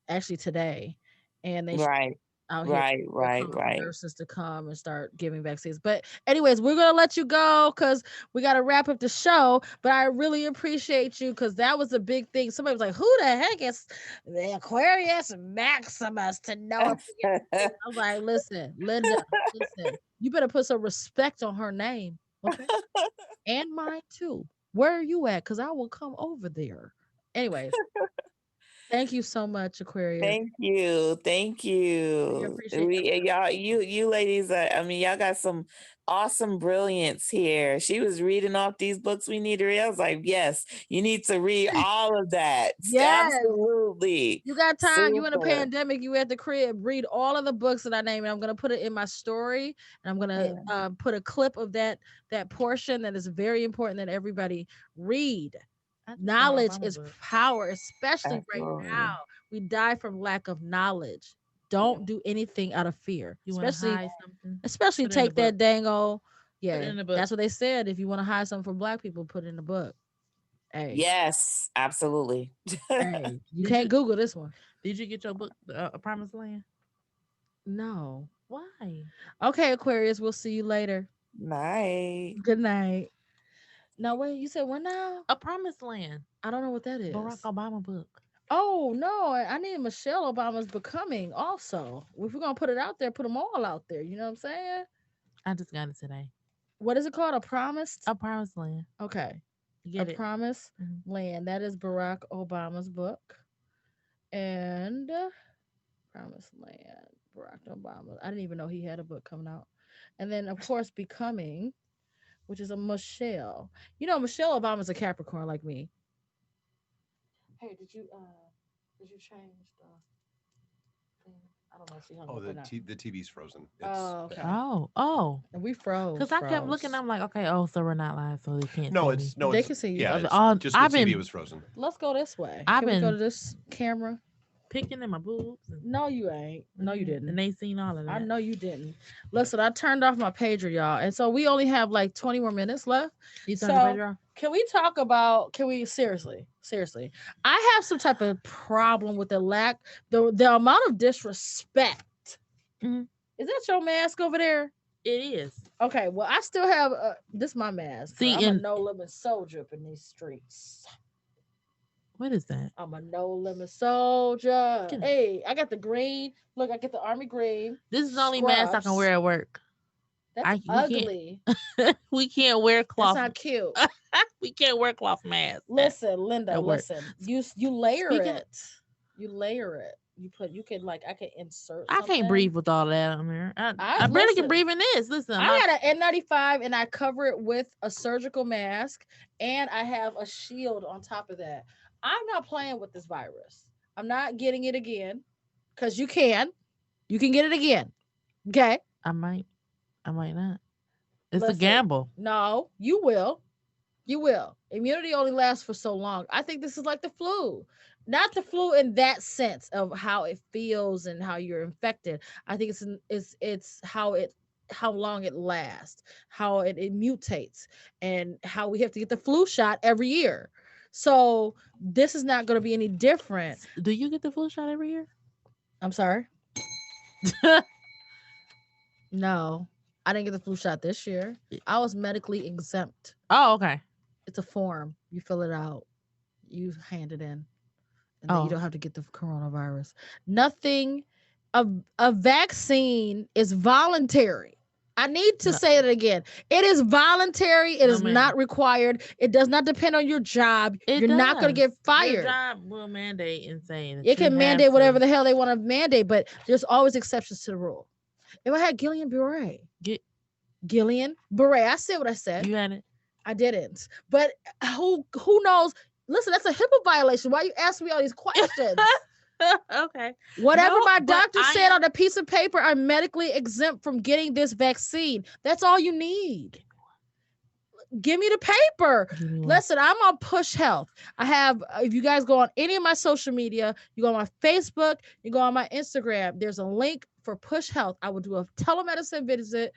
actually today, and they right, out here. right, They're right, calling for right. nurses to come and start giving vaccines. But anyways, we're gonna let you go because we gotta wrap up the show. But I really appreciate you because that was a big thing. Somebody was like, "Who the heck is the Aquarius Maximus to know if we get?" I was like, "Listen, Linda, listen, you better put some respect on her name, okay, and mine too. Where are you at? Because I will come over there." Anyways, thank you so much, Aquarius. Thank you. Thank We you. appreciate your Y'all, you ladies, I mean, y'all got some awesome brilliance here. She was reading off these books we need to read. I was like, yes, you need to read all of that. yes. Absolutely. You got time. You in a Super. pandemic. You at the crib. Read all of the books that I name, and I'm gonna put it in my story. And I'm gonna Yeah, put a clip of that portion that is very important that everybody read. I just got Knowledge Obama is book. power, especially right now. absolutely. We die from lack of knowledge. Yeah. Don't do anything out of fear, You want to especially hide something? especially Put it in the take book. that dang old. Put it Yeah, in the book. that's what they said. If you want to hide something from black people, put it in the book. Hey, Yes, absolutely. hey, you Did can't you Google this one. did you get your book, A Promised Land? No. Why? Okay, Aquarius, we'll see you later. Night. Good night. No, wait, you said what now? A Promised Land. I don't know what that Barack is. Obama book. Oh, no, I need Michelle Obama's Becoming also. If we're going to put it out there, put them all out there. You know what I'm saying? I just got it today. What is it called? A Promised? A Promised Land. Okay. You A get it? Promised Mhm. Land. That is Barack Obama's book. And Promised Land, Barack Obama. I didn't even know he had a book coming out. And then, of course, Becoming, which is a Michelle. You know, Michelle Obama's a Capricorn like me. Hey, did you change the thing? I don't know if she hung Oh, up or not. the TV's frozen. It's Oh, okay. bad. Oh. And we froze. Because I kept looking, I'm like, okay, oh, so we're not live, so they can't No, see me. They it's can see you. yeah, But it's all just I've the TV been was frozen. Let's go this way. I've Can we go to been this camera? picking in my boobs. No, you ain't. No, you didn't. And they seen all of I that. know you didn't. Listen, I turned off my pager, y'all. And so we only have like 20 more minutes left. You turned the So pager off? can we talk about, can we seriously, I have some type of problem with the amount of disrespect. Mhm. Is that your mask over there? It is. Okay, well, I still have this my mask. See, I'm a and no limit soldier up in these streets. what is that? I'm a no limit soldier. Get it. Hey, I got the green. Look, I get the army green. This is the only mask I can Scrubs. wear at work. That's We can't ugly. we can't wear That's cloth. not cute. We can't wear cloth masks. Listen, Linda, at work. listen. You layer Speaking- it. You layer it. You can like I can insert I something. can't breathe with all that on there. I barely listen. can breathe in this. Listen, I got an N95 and I cover it with a surgical mask and I have a shield on top of that. I'm not playing with this virus. I'm not getting it again because you can. You can get it again. Okay. I might not. It's a Listen, gamble. No, you will. You will. Immunity only lasts for so long. I think this is like the flu. Not the flu in that sense of how it feels and how you're infected. I think it's how long it lasts, how it mutates, and how we have to get the flu shot every year. So this is not going to be any different. Do you get the flu shot every year? I'm sorry. No, I didn't get the flu shot this year. I was medically exempt. Oh, okay. It's a form. You fill it out. You hand it in, and then you Oh, don't have to get the coronavirus. Nothing. A vaccine is voluntary. I need to no, say it again. It is voluntary. It no, is ma'am. not required. It does not depend on your job. It You're not going to does. get Your fired. job will mandate and saying that It you can have mandate whatever to the hell they want to mandate, but there's always exceptions to the rule. If I had Gillian Beret, get. Gillian Beret, I said what I said. You had it. I didn't. But who knows? Listen, that's a HIPAA violation. Why you asking me all these questions? Okay. Whatever No, my but doctor I said am- on a piece of paper, I'm medically exempt from getting this vaccine. That's all you need. Give me the paper. Give me one. Listen, I'm on Push Health. I have, if you guys go on any of my social media, you go on my Facebook, you go on my Instagram, there's a link for Push Health. I will do a telemedicine visit.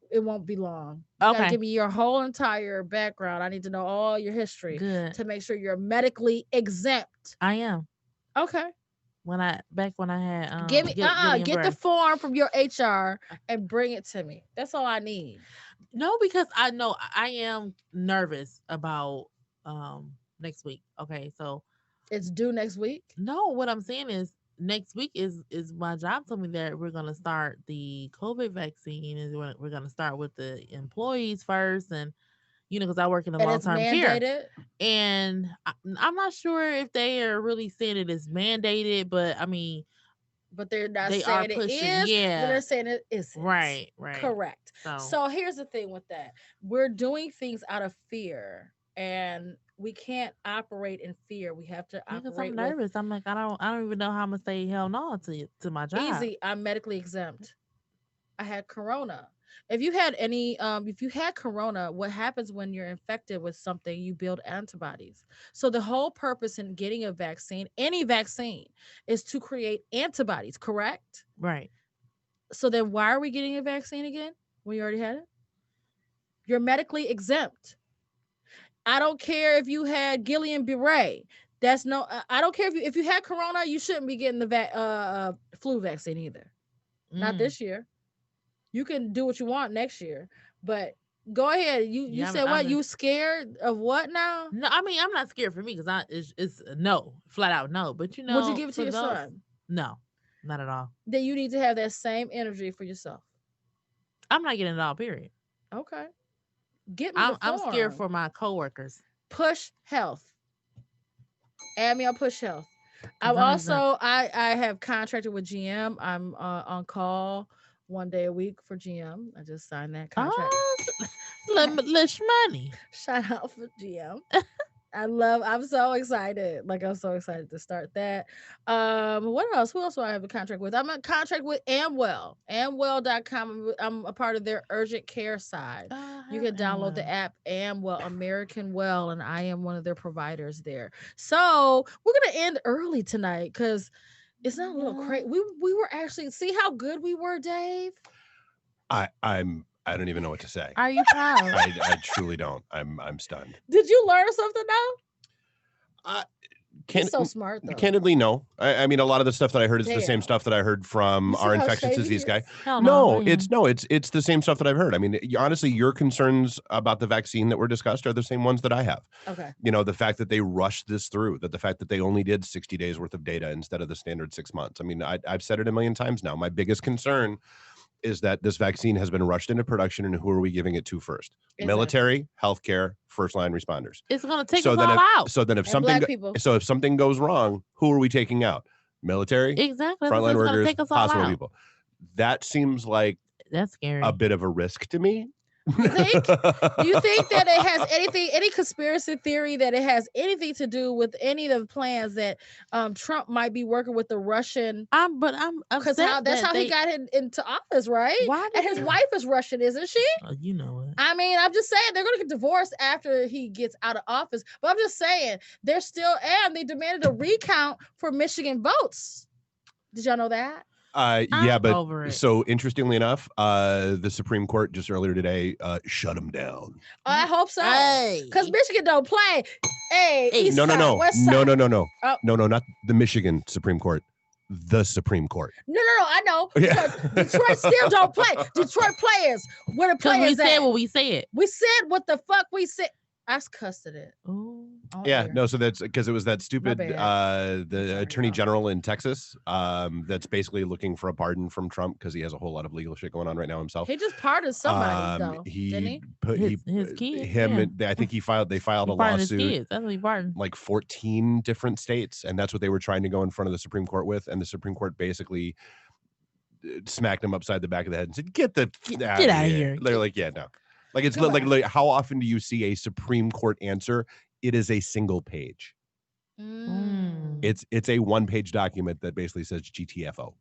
It won't be long. You gotta Okay. give me your whole entire background. I need to know all your history Good. to make sure you're medically exempt. I am. Okay. When I had Give me Gillian get the Bray. form from your HR and bring it to me. That's all I need. No, because I know I am nervous about next week. Okay, so It's due next week. no, what I'm saying is next week is my job told me that we're gonna start the COVID vaccine, and we're gonna start with the employees first, and because I work in the And long it's term care, mandated. and I'm not sure if they are really saying it is mandated, but I mean But they're not they are saying it pushing, is, but yeah, they're saying it isn't. right. Correct. So So here's the thing with that. We're doing things out of fear, and we can't operate in fear. We have to because I'm operate with nervous. I'm like I don't even know how I'm gonna say hell no to my job. easy. I'm medically exempt. I had corona. If you had if you had corona, what happens when you're infected with something, you build antibodies. So the whole purpose in getting a vaccine, any vaccine, is to create antibodies, correct? Right. So then why are we getting a vaccine again when you already had it? You're medically exempt. I don't care if you had Gillian Beret. That's no. I don't care if you had corona. You shouldn't be getting the flu vaccine either. Not Mm. this year. You can do what you want next year, but go ahead. You Yeah, said what? You scared of what now? No, I mean I'm not scared for me because it's a no, flat out no. But Would you give it to for your those, son? no, not at all. Then you need to have that same energy for yourself. I'm not getting it all. Period. Okay. Get me the I'm scared form. for my coworkers. Push Health. Add me on Push Health. 'Cause I'm I'm exempt. also I have contracted with GM. I'm on call 1 day a week for GM. I just signed that contract. Oh, little money. Shout out for GM. I'm so excited. Like I'm so excited to start that. What else? Who else do I have a contract with? I'm in contract with Amwell. Amwell.com. I'm a part of their urgent care side. You can download the app Amwell, American Well, and I am one of their providers there. So we're gonna end early tonight because it's not a little crazy. We were actually see how good we were, Dave. I don't even know what to say. Are you proud? I truly don't. I'm stunned. Did you learn something now? He's so smart though. Candidly, no. I mean, a lot of the stuff that I heard is the same Damn. stuff that I heard from You see our how infectious shady disease he guy. is? Hell No, I am. it's the same stuff that I've heard. I mean, honestly, your concerns about the vaccine that were discussed are the same ones that I have. Okay. The fact that they rushed this through, the fact that they only did 60 days worth of data instead of the standard 6 months. I mean, I've said it a million times now. My biggest concern is that this vaccine has been rushed into production, and who are we giving it to first? Exactly. Military, healthcare, first line responders. It's gonna take So us then all if, out. so then if And something black people. so if something goes wrong, who are we taking out? Military, Exactly. frontline It's gonna workers, take us all hospital out. people. That seems like That's scary. a bit of a risk to me. You think? Do you think that it has any conspiracy theory that it has anything to do with any of the plans that Trump might be working with the Russian? I'm Because upset that's how they, he got into office, right? Why And did his they- wife is Russian, isn't she? You know it. I mean, I'm just saying they're going to get divorced after he gets out of office. But I'm just saying they're still, and they demanded a recount for Michigan votes. Did y'all know that? Yeah, but over it. so interestingly enough, the Supreme Court just earlier today shut him down. I hope so. Hey. Because Michigan don't play. Hey, East No, side, West side. no. Oh. No, not the Michigan Supreme Court. The Supreme Court. No, I know. Yeah. Because Detroit still don't play. Detroit players. Where the Because we players said at? what we said. We said what the fuck we said. I cussed it Ooh. on Yeah, air. no, so that's because it was that stupid bad. the Sorry, attorney y'all. general in Texas that's basically looking for a pardon from Trump because he has a whole lot of legal shit going on right now himself. He just pardoned somebody though, didn't He he? put His kid. him Yeah. I think they filed He a pardoned his lawsuit kids. That's what he pardoned. like 14 different states, and that's what they were trying to go in front of the Supreme Court with, and the Supreme Court basically smacked him upside the back of the head and said, "Get the Get out of here. They're like, "Yeah, no." Like it's Go like how often do you see a Supreme Court answer? It is a single page. Mm. It's a one-page document that basically says GTFO.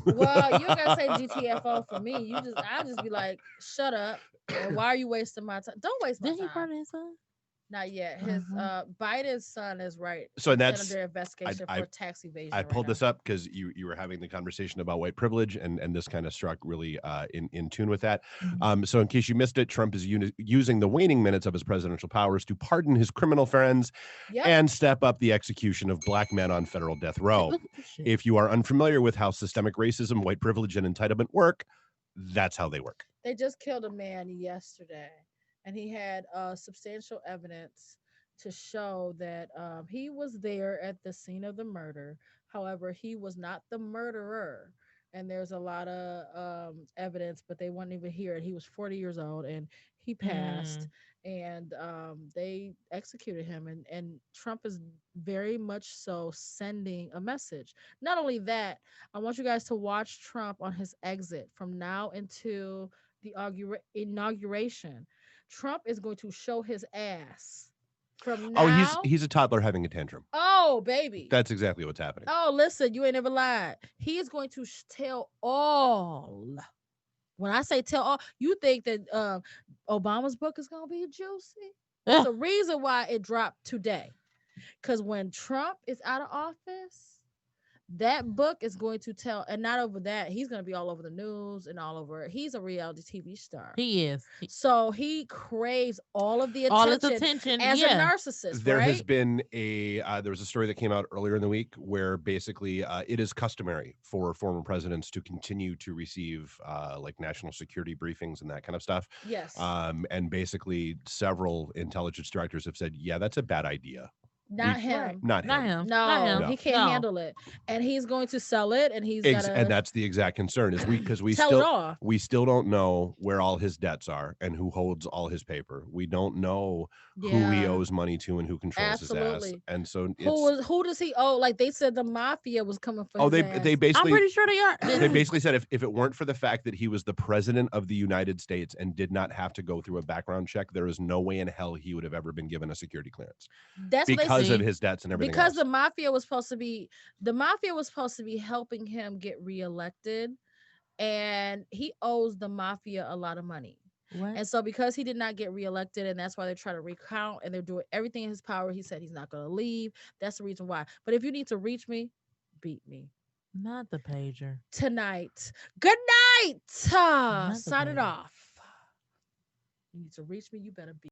Well, you gotta say GTFO for me. I'll just be like, shut up. And why are you wasting my time? Don't waste my Did he time. pardon his son? Not yet. His Biden's son is right. So He's that's under investigation for tax evasion. I pulled right this up because you were having the conversation about white privilege, and this kind of struck really in tune with that. Mhm. So in case you missed it, Trump is using the waning minutes of his presidential powers to pardon his criminal friends Yep. and step up the execution of black men on federal death row. Look at this shit. If you are unfamiliar with how systemic racism, white privilege, and entitlement work, that's how they work. They just killed a man yesterday, and he had substantial evidence to show that he was there at the scene of the murder. However, he was not the murderer. And there's a lot of evidence, but they wouldn't even hear it. He was 40 years old and he passed, and they executed him. And Trump is very much so sending a message. Not only that, I want you guys to watch Trump on his exit from now into the inauguration. Trump is going to show his ass from Oh, now. he's a toddler having a tantrum. Oh, baby. That's exactly what's happening. Oh, listen, you ain't never lied. He is going to tell all. When I say tell all, you think that Obama's book is going to be juicy? There's a reason why it dropped today. Because when Trump is out of office, that book is going to tell, and not over that, he's going to be all over the news and all over. He's a reality TV star. He is. So he craves all of the All his attention attention. as a Yeah. narcissist. There right? has been there was a story that came out earlier in the week where basically it is customary for former presidents to continue to receive like national security briefings and that kind of stuff. Yes. And basically several intelligence directors have said, yeah, that's a bad idea. Not him. Not Not him. him. No, Not him. he can't No. handle it, and he's going to sell it, and he's got And to that's the exact concern is because we sell it all. still don't know where all his debts are and who holds all his paper. We don't know who he Yeah. owes money to and who controls his ass. Absolutely. And so it's Who does he owe? Like they said, the mafia was coming for. oh his they ass. I'm basically pretty sure they are. they basically said if it weren't for the fact that he was the president of the United States and did not have to go through a background check, there is no way in hell he would have ever been given a security clearance That's what they because said. of his debts and everything Because else. the mafia was supposed to be helping him get reelected, and he owes the mafia a lot of money. What? And so because he did not get reelected, and that's why they're trying to recount, and they're doing everything in his power, he said he's not going to leave. That's the reason why. But if you need to reach me, beat me Not the pager. tonight. Good night. Not the Sign it pager. off. You need to reach me, you better beat